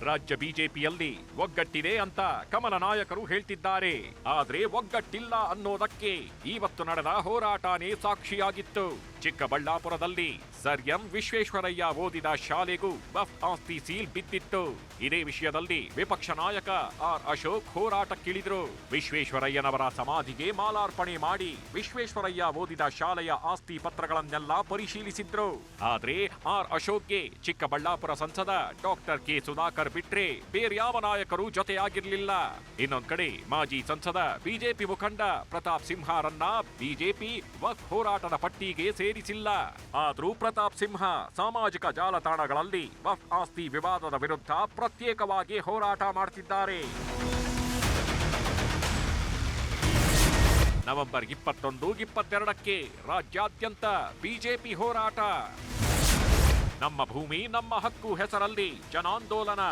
ರಾಜ್ಯ ಬಿಜೆಪಿಯಲ್ಲಿ ಒಗ್ಗಟ್ಟಿದೆ ಅಂತ ಕಮಲ ನಾಯಕರು ಹೇಳ್ತಿದ್ದಾರೆ. ಆದ್ರೆ ಒಗ್ಗಟ್ಟಿಲ್ಲ ಅನ್ನೋದಕ್ಕೆ ಇವತ್ತು ನಡೆದ ಹೋರಾಟನೇ ಸಾಕ್ಷಿಯಾಗಿತ್ತು. ಚಿಕ್ಕಬಳ್ಳಾಪುರದಲ್ಲಿ ಸರ್ ಎಂ ವಿಶ್ವೇಶ್ವರಯ್ಯ ಓದಿದ ಶಾಲೆಗೂ ವಫ್ ಆಸ್ತಿ ಸೀಲ್ ಬಿದ್ದಿತ್ತು. ಇದೇ ವಿಷಯದಲ್ಲಿ ವಿಪಕ್ಷ ನಾಯಕ ಆರ್ ಅಶೋಕ್ ಹೋರಾಟಕ್ಕಿಳಿದ್ರು. ವಿಶ್ವೇಶ್ವರಯ್ಯನವರ ಸಮಾಧಿಗೆ ಮಾಲಾರ್ಪಣೆ ಮಾಡಿ ವಿಶ್ವೇಶ್ವರಯ್ಯ ಓದಿದ ಶಾಲೆಯ ಆಸ್ತಿ ಪತ್ರಗಳನ್ನೆಲ್ಲ ಪರಿಶೀಲಿಸಿದ್ರು. ಆದ್ರೆ ಆರ್ ಅಶೋಕ್ಗೆ ಚಿಕ್ಕಬಳ್ಳಾಪುರ ಸಂಸದ ಡಾಕ್ಟರ್ ಕೆ ಸುಧಾಕರ್ ಬಿಟ್ರೆ ಬೇರ್ಯಾವ ನಾಯಕರು ಜೊತೆಯಾಗಿರ್ಲಿಲ್ಲ. ಇನ್ನೊಂದ್ ಕಡೆ ಮಾಜಿ ಸಂಸದ ಬಿಜೆಪಿ ಮುಖಂಡ ಪ್ರತಾಪ್ ಸಿಂಹರನ್ನ ಬಿಜೆಪಿ ವಫ್ ಹೋರಾಟದ ಪಟ್ಟಿಗೆ ಸೇರಿಸಿಲ್ಲ. ಆದ್ರೂ ಪ್ರತಾಪ್ ಸಿಂಹ ಸಾಮಾಜಿಕ ಜಾಲತಾಣಗಳಲ್ಲಿ ವಫ್ ಆಸ್ತಿ ವಿವಾದದ ವಿರುದ್ಧ ಪ್ರತ್ಯೇಕವಾಗಿ ಹೋರಾಟ ಮಾಡ್ತಿದ್ದಾರೆ. ನವೆಂಬರ್ 21-22ಕ್ಕೆ ರಾಜ್ಯಾದ್ಯಂತ ಬಿಜೆಪಿ ಹೋರಾಟ. ನಮ್ಮ ಭೂಮಿ ನಮ್ಮ ಹಕ್ಕು ಹೆಸರಲ್ಲಿ ಜನಾಂದೋಲನ.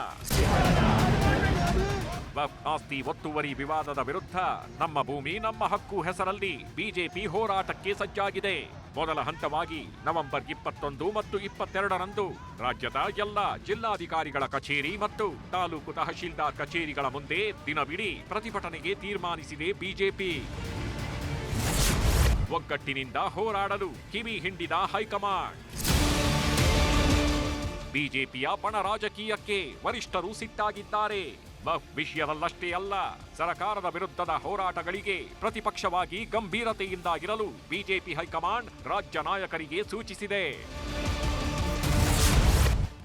ವಫ್ ಆಸ್ತಿ ಒತ್ತುವರಿ ವಿವಾದದ ವಿರುದ್ಧ ನಮ್ಮ ಭೂಮಿ ನಮ್ಮ ಹಕ್ಕು ಹೆಸರಲ್ಲಿ ಬಿಜೆಪಿ ಹೋರಾಟಕ್ಕೆ ಸಜ್ಜಾಗಿದೆ. ಮೊದಲ ಹಂತವಾಗಿ ನವೆಂಬರ್ 21 ಮತ್ತು 22ರಂದು ರಾಜ್ಯದ ಎಲ್ಲ ಜಿಲ್ಲಾಧಿಕಾರಿಗಳ ಕಚೇರಿ ಮತ್ತು ತಾಲೂಕು ತಹಶೀಲ್ದಾರ್ ಕಚೇರಿಗಳ ಮುಂದೆ ದಿನವಿಡೀ ಪ್ರತಿಭಟನೆಗೆ ತೀರ್ಮಾನಿಸಿದೆ ಬಿಜೆಪಿ. ಒಗ್ಗಟ್ಟಿನಿಂದ ಹೋರಾಡಲು ಕಿವಿ ಹಿಂಡಿದ ಹೈಕಮಾಂಡ್. ಬಿಜೆಪಿಯ ಪಣ ರಾಜಕೀಯಕ್ಕೆ ವರಿಷ್ಠರು ಸಿಟ್ಟಾಗಿದ್ದಾರೆ. ವಫ್ ವಿಷಯದಲ್ಲಷ್ಟೇ ಅಲ್ಲ, ಸರ್ಕಾರದ ವಿರುದ್ಧದ ಹೋರಾಟಗಳಿಗೆ ಪ್ರತಿಪಕ್ಷವಾಗಿ ಗಂಭೀರತೆಯಿಂದ ಇರಲು ಬಿಜೆಪಿ ಹೈಕಮಾಂಡ್ ರಾಜ್ಯ ನಾಯಕರಿಗೆ ಸೂಚಿಸಿದೆ.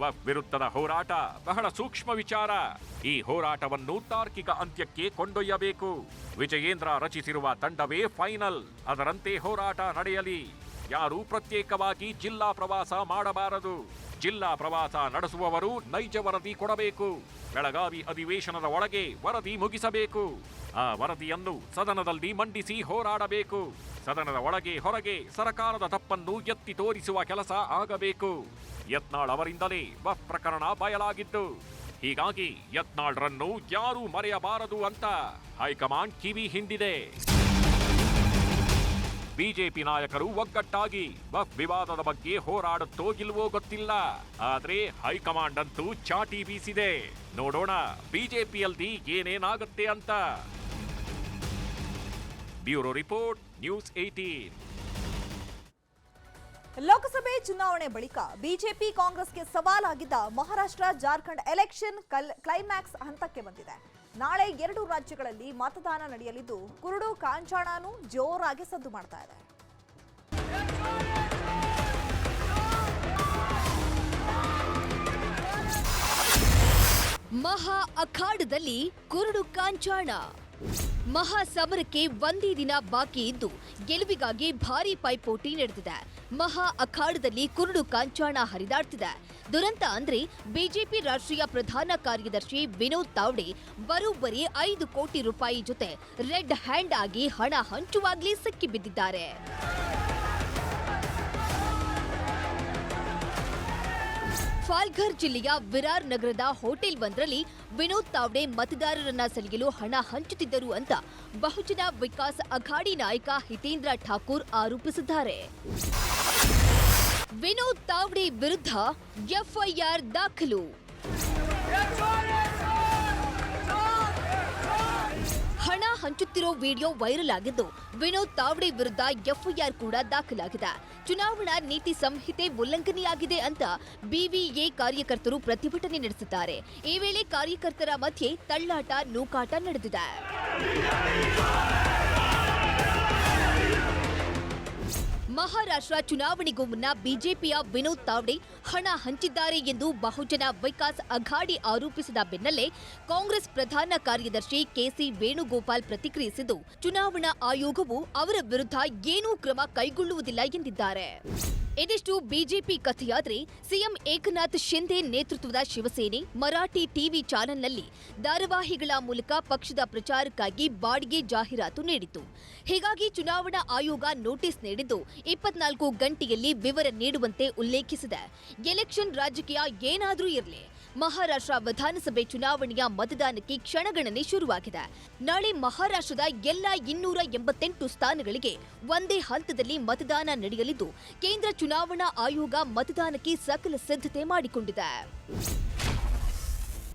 ವಫ್ ವಿರುದ್ಧದ ಹೋರಾಟ ಬಹಳ ಸೂಕ್ಷ್ಮ ವಿಚಾರ. ಈ ಹೋರಾಟವನ್ನು ತಾರ್ಕಿಕ ಅಂತ್ಯಕ್ಕೆ ಕೊಂಡೊಯ್ಯಬೇಕು. ವಿಜಯೇಂದ್ರ ರಚಿಸಿರುವ ತಂಡವೇ ಫೈನಲ್. ಅದರಂತೆ ಹೋರಾಟ ನಡೆಯಲಿ. ಯಾರೂ ಪ್ರತ್ಯೇಕವಾಗಿ ಜಿಲ್ಲಾ ಪ್ರವಾಸ ಮಾಡಬಾರದು. ಜಿಲ್ಲಾ ಪ್ರವಾಸ ನಡೆಸುವವರು ನೈಜ ವರದಿ ಕೊಡಬೇಕು. ಬೆಳಗಾವಿ ಅಧಿವೇಶನದ ಒಳಗೆ ವರದಿ ಮುಗಿಸಬೇಕು. ಆ ವರದಿಯನ್ನು ಸದನದಲ್ಲಿ ಮಂಡಿಸಿ ಹೋರಾಡಬೇಕು. ಸದನದ ಒಳಗೆ ಹೊರಗೆ ಸರ್ಕಾರದ ತಪ್ಪನ್ನು ಎತ್ತಿ ತೋರಿಸುವ ಕೆಲಸ ಆಗಬೇಕು. ಯತ್ನಾಳ್ ಅವರಿಂದಲೇ ವಫ್ ಪ್ರಕರಣ ಬಯಲಾಗಿದ್ದು. ಹೀಗಾಗಿ ಯತ್ನಾಳ್ರನ್ನು ಯಾರೂ ಮರೆಯಬಾರದು ಅಂತ ಹೈಕಮಾಂಡ್ ಕಿವಿ ಹಿಂಡಿದೆ. ಬಿಜೆಪಿ ನಾಯಕರು ಒಗ್ಗಟ್ಟಾಗಿ ವಫ್ ವಿವಾದದ ಬಗ್ಗೆ ಹೋರಾಡುತ್ತೋ ಇಲ್ವೋ ಗೊತ್ತಿಲ್ಲ. ಆದ್ರೆ ಹೈಕಮಾಂಡ್ ಅಂತೂ ಚಾಟಿ ಬೀಸಿದೆ. ನೋಡೋಣ ಬಿಜೆಪಿಯಲ್ಲಿ ಏನೇನಾಗುತ್ತೆ ಅಂತ. Bureau report, news 18. ಲೋಕಸಭೆ ಚುನಾವಣೆ ಬಳಿಕ ಬಿಜೆಪಿ ಕಾಂಗ್ರೆಸ್ಗೆ ಸವಾಲಾಗಿದ್ದ ಮಹಾರಾಷ್ಟ್ರ ಜಾರ್ಖಂಡ್ ಎಲೆಕ್ಷನ್ ಕ್ಲೈಮ್ಯಾಕ್ಸ್ ಹಂತಕ್ಕೆ ಬಂದಿದೆ. ನಾಳೆ 2 ರಾಜ್ಯಗಳಲ್ಲಿ ಮತದಾನ ನಡೆಯಲಿದ್ದು ಕುರುಡು ಕಾಂಚಾಣನೂ ಜೋರಾಗಿ ಸದ್ದು ಮಾಡ್ತಾ ಇದೆ. ಮಹಾ ಅಖಾಡದಲ್ಲಿ ಕುರುಡು ಕಾಂಚಾಣ. ಮಹಾ ಸಮರಕ್ಕೆ ಒಂದೇ ದಿನ ಬಾಕಿ ಇದ್ದು ಗೆಲುವಿಗಾಗಿ ಭಾರೀ ಪೈಪೋಟಿ ನಡೆದಿದೆ. ಮಹಾ ಅಖಾಡದಲ್ಲಿ ಕುರುಡು ಕಾಂಚಾಣ ಹರಿದಾಡ್ತಿದೆ. ದುರಂತ ಅಂದ್ರೆ ಬಿಜೆಪಿ ರಾಷ್ಟ್ರೀಯ ಪ್ರಧಾನ ಕಾರ್ಯದರ್ಶಿ ವಿನೋದ್ ತಾವ್ಡೆ ಬರೋಬ್ಬರಿ 5 ಕೋಟಿ ರೂಪಾಯಿ ಜೊತೆ ರೆಡ್ ಹ್ಯಾಂಡ್ ಆಗಿ ಹಣ ಹಂಚುವಾಗ್ಲೇ ಸಿಕ್ಕಿಬಿದ್ದಿದ್ದಾರೆ. ಪಾಲ್ಘರ್ ಜಿಲ್ಲೆಯ ವಿರಾರ್ ನಗರದ ಹೋಟೆಲ್ ಒಂದರಲ್ಲಿ ವಿನೋದ್ ತಾವ್ಡೆ ಮತದಾರರನ್ನ ಸೆಳೆಯಲು ಹಣ ಹಂಚುತ್ತಿದ್ದರು ಅಂತ ಬಹುಜನ ವಿಕಾಸ್ ಅಘಾಡಿ ನಾಯಕ ಹಿತೇಂದ್ರ ಠಾಕೂರ್ ಆರೋಪಿಸಿದ್ದಾರೆ. ವಿನೋದ್ ತಾವ್ಡೆ ವಿರುದ್ಧ ಎಫ್ಐಆರ್ ದಾಖಲು. ಹಣ ಹಂಚುತ್ತಿರೋ ವಿಡಿಯೋ ವೈರಲ್ ಆಗಿದ್ದು ವಿನೋದ್ ತಾವ್ಡೆ ವಿರುದ್ಧ ಎಫ್ಐಆರ್ ಕೂಡ ದಾಖಲಾಗಿದೆ. ಚುನಾವಣಾ ನೀತಿ ಸಂಹಿತೆ ಉಲ್ಲಂಘನೆಯಾಗಿದೆ ಅಂತ ಬಿವಿಎ ಕಾರ್ಯಕರ್ತರು ಪ್ರತಿಭಟನೆ ನಡೆಸಿದ್ದಾರೆ. ಈ ವೇಳೆ ಕಾರ್ಯಕರ್ತರ ಮಧ್ಯೆ ತಳ್ಳಾಟ ನೂಕಾಟ ನಡೆದಿದೆ. ಮಹಾರಾಷ್ಟ್ರ ಚುನಾವಣೆಗೂ ಮುನ್ನ ಬಿಜೆಪಿಯ ವಿನೋದ್ ತಾವ್ಡೆ ಹಣ ಹಂಚಿದ್ದಾರೆ ಎಂದು ಬಹುಜನ ವಿಕಾಸ್ ಅಘಾಡಿ ಆರೋಪಿಸಿದ ಬೆನ್ನಲ್ಲೇ ಕಾಂಗ್ರೆಸ್ ಪ್ರಧಾನ ಕಾರ್ಯದರ್ಶಿ ಕೆಸಿ ವೇಣುಗೋಪಾಲ್ ಪ್ರತಿಕ್ರಿಯಿಸಿದ್ದು, ಚುನಾವಣಾ ಆಯೋಗವು ಅವರ ವಿರುದ್ಧ ಏನೂ ಕ್ರಮ ಕೈಗೊಳ್ಳುವುದಿಲ್ಲ ಎಂದಿದ್ದಾರೆ. ಇದಿಷ್ಟು ಬಿಜೆಪಿ ಕಥೆಯಾದ್ರೆ ಸಿಎಂ ಏಕನಾಥ್ ಶಿಂದೆ ನೇತೃತ್ವದ ಶಿವಸೇನೆ ಮರಾಠಿ ಟಿವಿ ಚಾನೆಲ್ನಲ್ಲಿ ಧಾರಾವಾಹಿಗಳ ಮೂಲಕ ಪಕ್ಷದ ಪ್ರಚಾರಕ್ಕಾಗಿ ಬಾಡಿಗೆ ಜಾಹೀರಾತು ನೀಡಿತು. ಹೀಗಾಗಿ ಚುನಾವಣಾ ಆಯೋಗ ನೋಟಿಸ್ ನೀಡಿದ್ದು 24 ಗಂಟೆಯಲ್ಲಿ ವಿವರ ನೀಡುವಂತೆ ಉಲ್ಲೇಖಿಸಿದೆ. ಎಲೆಕ್ಷನ್ ರಾಜಕೀಯ ಏನಾದರೂ ಇರಲಿ, ಮಹಾರಾಷ್ಟ್ರ ವಿಧಾನಸಭೆ ಚುನಾವಣೆಯ ಮತದಾನಕ್ಕೆ ಕ್ಷಣಗಣನೆ ಶುರುವಾಗಿದೆ. ನಾಳೆ ಮಹಾರಾಷ್ಟ್ರದ ಎಲ್ಲ 288 ಸ್ಥಾನಗಳಿಗೆ ಒಂದೇ ಹಂತದಲ್ಲಿ ಮತದಾನ ನಡೆಯಲಿದ್ದು, ಕೇಂದ್ರ ಚುನಾವಣಾ ಆಯೋಗ ಮತದಾನಕ್ಕೆ ಸಕಲ ಸಿದ್ಧತೆ ಮಾಡಿಕೊಂಡಿದೆ.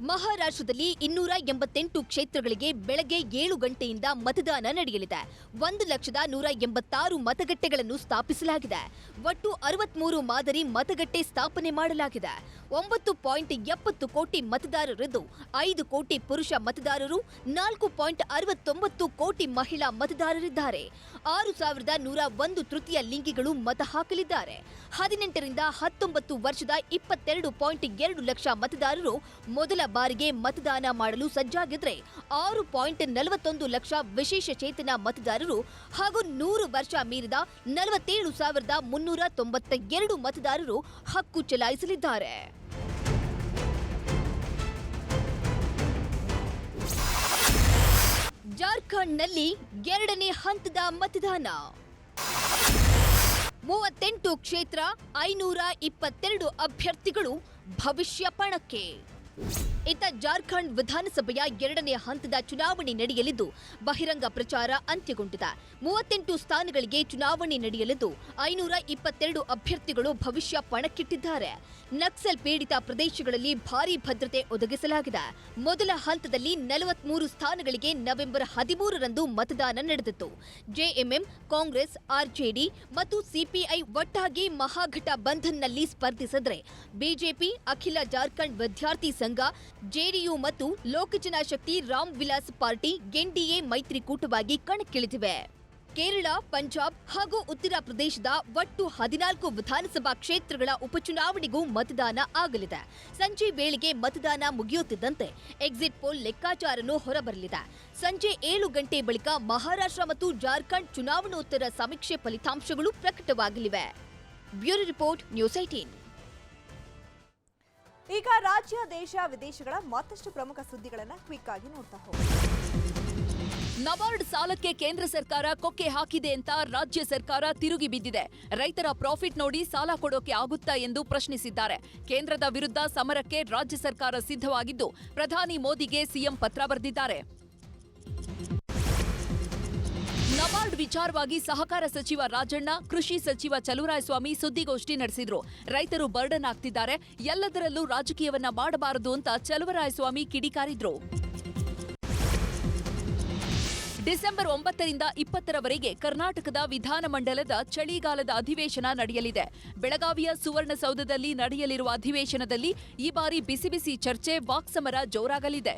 ಮಹಾರಾಷ್ಟ್ರದಲ್ಲಿ 288 ಕ್ಷೇತ್ರಗಳಿಗೆ ಬೆಳಗ್ಗೆ 7 ಗಂಟೆಯಿಂದ ಮತದಾನ ನಡೆಯಲಿದೆ. 1,186 ಮತಗಟ್ಟೆಗಳನ್ನು ಸ್ಥಾಪಿಸಲಾಗಿದೆ. ಒಟ್ಟು 63 ಮಾದರಿ ಮತಗಟ್ಟೆ ಸ್ಥಾಪನೆ ಮಾಡಲಾಗಿದೆ. 9.70 ಕೋಟಿ ಮತದಾರರಿದ್ದು 5 ಕೋಟಿ ಪುರುಷ ಮತದಾರರು, 4.69 ಕೋಟಿ ಮಹಿಳಾ ಮತದಾರರಿದ್ದಾರೆ. 6,101 ತೃತೀಯ ಲಿಂಗಿಗಳು ಮತ ಹಾಕಲಿದ್ದಾರೆ. 18 ರಿಂದ 19 ವರ್ಷದ 22.2 ಲಕ್ಷ ಮತದಾರರು ಮೊದಲ ಬಾರಿಗೆ ಮತದಾನ ಮಾಡಲು ಸಜ್ಜಾಗಿದ್ರೆ 6.41 ಲಕ್ಷ ವಿಶೇಷ ಚೇತನ ಮತದಾರರು ಹಾಗೂ 100 ವರ್ಷ ಮೀರಿದ 47,392 ಮತದಾರರು ಹಕ್ಕು ಚಲಾಯಿಸಲಿದ್ದಾರೆ. ಜಾರ್ಖಂಡ್ನಲ್ಲಿ 2ನೇ ಹಂತದ ಮತದಾನ. 38 ಕ್ಷೇತ್ರ, 522 ಅಭ್ಯರ್ಥಿಗಳು ಭವಿಷ್ಯ ಪಣಕ್ಕೆ. ಇತ್ತ ಜಾರ್ಖಂಡ್ ವಿಧಾನಸಭೆಯ 2ನೇ ಹಂತದ ಚುನಾವಣೆ ನಡೆಯಲಿದ್ದು ಬಹಿರಂಗ ಪ್ರಚಾರ ಅಂತ್ಯಗೊಂಡಿದೆ. 38 ಸ್ಥಾನಗಳಿಗೆ ಚುನಾವಣೆ ನಡೆಯಲಿದ್ದು 522 ಅಭ್ಯರ್ಥಿಗಳು ಭವಿಷ್ಯ ಪಣಕ್ಕಿಟ್ಟಿದ್ದಾರೆ. ನಕ್ಸಲ್ ಪೀಡಿತ ಪ್ರದೇಶಗಳಲ್ಲಿ ಭಾರೀ ಭದ್ರತೆ ಒದಗಿಸಲಾಗಿದೆ. ಮೊದಲ ಹಂತದಲ್ಲಿ 43 ಸ್ಥಾನಗಳಿಗೆ ನವೆಂಬರ್ 13ರಂದು ಮತದಾನ ನಡೆದಿತ್ತು. ಜೆಎಂಎಂ, ಕಾಂಗ್ರೆಸ್, ಆರ್ಜೆಡಿ ಮತ್ತು ಸಿಪಿಐ ಒಟ್ಟಾಗಿ ಮಹಾಘಟ ಬಂಧನ್ನಲ್ಲಿ ಸ್ಪರ್ಧಿಸಿದ್ರೆ ಬಿಜೆಪಿ, ಅಖಿಲ ಜಾರ್ಖಂಡ್ ವಿದ್ಯಾರ್ಥಿ ಸಂಘ, ಜೆಡಿಯು ಮತ್ತು ಲೋಕಜನಶಕ್ತಿ ರಾಮ್ ವಿಲಾಸ್ ಪಾರ್ಟಿ ಎನ್ಡಿಎ ಮೈತ್ರಿಕೂಟವಾಗಿ ಕಣಕ್ಕಿಳಿದಿವೆ. ಕೇರಳ, ಪಂಜಾಬ್ ಹಾಗೂ ಉತ್ತರ ಪ್ರದೇಶದ ಒಟ್ಟು 14 ವಿಧಾನಸಭಾ ಕ್ಷೇತ್ರಗಳ ಉಪಚುನಾವಣೆಗೂ ಮತದಾನ ಆಗಲಿದೆ. ಸಂಜೆ ವೇಳೆಗೆ ಮತದಾನ ಮುಗಿಯುತ್ತಿದ್ದಂತೆ ಎಕ್ಸಿಟ್ ಪೋಲ್ ಲೆಕ್ಕಾಚಾರನೂ ಹೊರಬರಲಿದೆ. ಸಂಜೆ 7 ಗಂಟೆ ಬಳಿಕ ಮಹಾರಾಷ್ಟ್ರ ಮತ್ತು ಜಾರ್ಖಂಡ್ ಚುನಾವಣೋತ್ತರ ಸಮೀಕ್ಷೆ ಫಲಿತಾಂಶಗಳು ಪ್ರಕಟವಾಗಲಿವೆ. Bureau report, news 18. ಈಗ ರಾಜ್ಯ, ದೇಶ, ವಿದೇಶಗಳ ಮತ್ತಷ್ಟು ಪ್ರಮುಖ ಸುದ್ದಿಗಳನ್ನು ಕ್ವಿಕ್ ಆಗಿ ನೋಡ್ತಾ ಹೋಗೋಣ. ನಬಾರ್ಡ್ ಸಾಲಕ್ಕೆ ಕೇಂದ್ರ ಸರ್ಕಾರ ಕೊಕ್ಕೆ ಹಾಕಿದೆ ಅಂತ ರಾಜ್ಯ ಸರ್ಕಾರ ತಿರುಗಿ ಬಿದ್ದಿದೆ. ರೈತರ ಪ್ರಾಫಿಟ್ ನೋಡಿ ಸಾಲ ಕೊಡೋಕೆ ಆಗುತ್ತಾ ಎಂದು ಪ್ರಶ್ನಿಸಿದ್ದಾರೆ. ಕೇಂದ್ರದ ವಿರುದ್ಧ ಸಮರಕ್ಕೆ ರಾಜ್ಯ ಸರ್ಕಾರ ಸಿದ್ಧವಾಗಿದ್ದು ಪ್ರಧಾನಿ ಮೋದಿಗೆ ಸಿಎಂ ಪತ್ರ ಬರೆದಿದ್ದಾರೆ. ನಬಾರ್ಡ್ ವಿಚಾರವಾಗಿ ಸಹಕಾರ ಸಚಿವ ರಾಜಣ್ಣ, ಕೃಷಿ ಸಚಿವ ಚಲುವರಾಯಸ್ವಾಮಿ ಸುದ್ದಿಗೋಷ್ಠಿ ನಡೆಸಿದ್ರು. ರೈತರು ಬರ್ಡನ್ ಆಗ್ತಿದ್ದಾರೆ, ಎಲ್ಲದರಲ್ಲೂ ರಾಜಕೀಯವನ್ನ ಮಾಡಬಾರದು ಅಂತ ಚಲುವರಾಯಸ್ವಾಮಿ ಕಿಡಿಕಾರಿದ್ರು. ಡಿಸೆಂಬರ್ 9ರಿಂದ 20ರವರೆಗೆ ಕರ್ನಾಟಕದ ವಿಧಾನಮಂಡಲದ ಚಳಿಗಾಲದ ಅಧಿವೇಶನ ನಡೆಯಲಿದೆ. ಬೆಳಗಾವಿಯ ಸುವರ್ಣಸೌಧದಲ್ಲಿ ನಡೆಯಲಿರುವ ಅಧಿವೇಶನದಲ್ಲಿ ಈ ಬಾರಿ ಬಿಸಿ ಬಿಸಿ ಚರ್ಚೆ, ವಾಕ್ಸಮರ ಜೋರಾಗಲಿದೆ.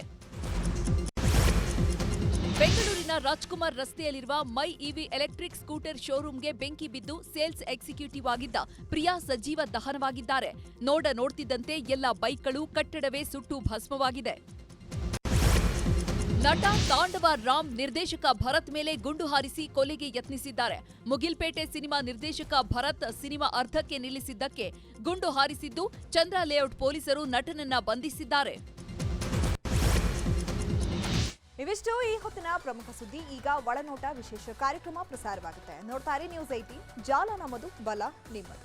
ಬೆಂಗಳೂರಿನ ರಾಜ್ಕುಮಾರ್ ರಸ್ತೆಯಲ್ಲಿರುವ ಮೈ ಇವಿ ಎಲೆಕ್ಟ್ರಿಕ್ ಸ್ಕೂಟರ್ ಶೋರೂಂಗೆ ಬೆಂಕಿ ಬಿದ್ದು ಸೇಲ್ಸ್ ಎಕ್ಸಿಕ್ಯೂಟಿವ್ ಆಗಿದ್ದ ಪ್ರಿಯಾ ಸಜೀವ ದಹನವಾಗಿದ್ದಾರೆ. ನೋಡ್ತಿದ್ದಂತೆ ಎಲ್ಲ ಬೈಕ್ಗಳು, ಕಟ್ಟಡವೇ ಸುಟ್ಟು ಭಸ್ಮವಾಗಿದೆ. ನಟ ತಾಂಡವ ರಾಮ್ ನಿರ್ದೇಶಕ ಭರತ್ ಮೇಲೆ ಗುಂಡು ಹಾರಿಸಿ ಕೊಲೆಗೆ ಯತ್ನಿಸಿದ್ದಾರೆ. ಮುಗಿಲ್ಪೇಟೆ ಸಿನಿಮಾ ನಿರ್ದೇಶಕ ಭರತ್ ಸಿನಿಮಾ ಅರ್ಧಕ್ಕೆ ನಿಲ್ಲಿಸಿದ್ದಕ್ಕೆ ಗುಂಡು ಹಾರಿಸಿದ್ದು ಚಂದ್ರ ಲೇಔಟ್ ಪೊಲೀಸರು ನಟನನ್ನ ಬಂಧಿಸಿದ್ದಾರೆ. ಇವಿಷ್ಟು ಈ ಹೊತ್ತಿನ ಪ್ರಮುಖ ಸುದ್ದಿ. ಈಗ ಒಳನೋಟ ವಿಶೇಷ ಕಾರ್ಯಕ್ರಮ ಪ್ರಸಾರವಾಗುತ್ತೆ. ನೋಡ್ತಾರೆ ನ್ಯೂಸ್ 18, ಜಾಲ ನಮ್ಮದು, ಬಲ ನಿಮ್ಮದು.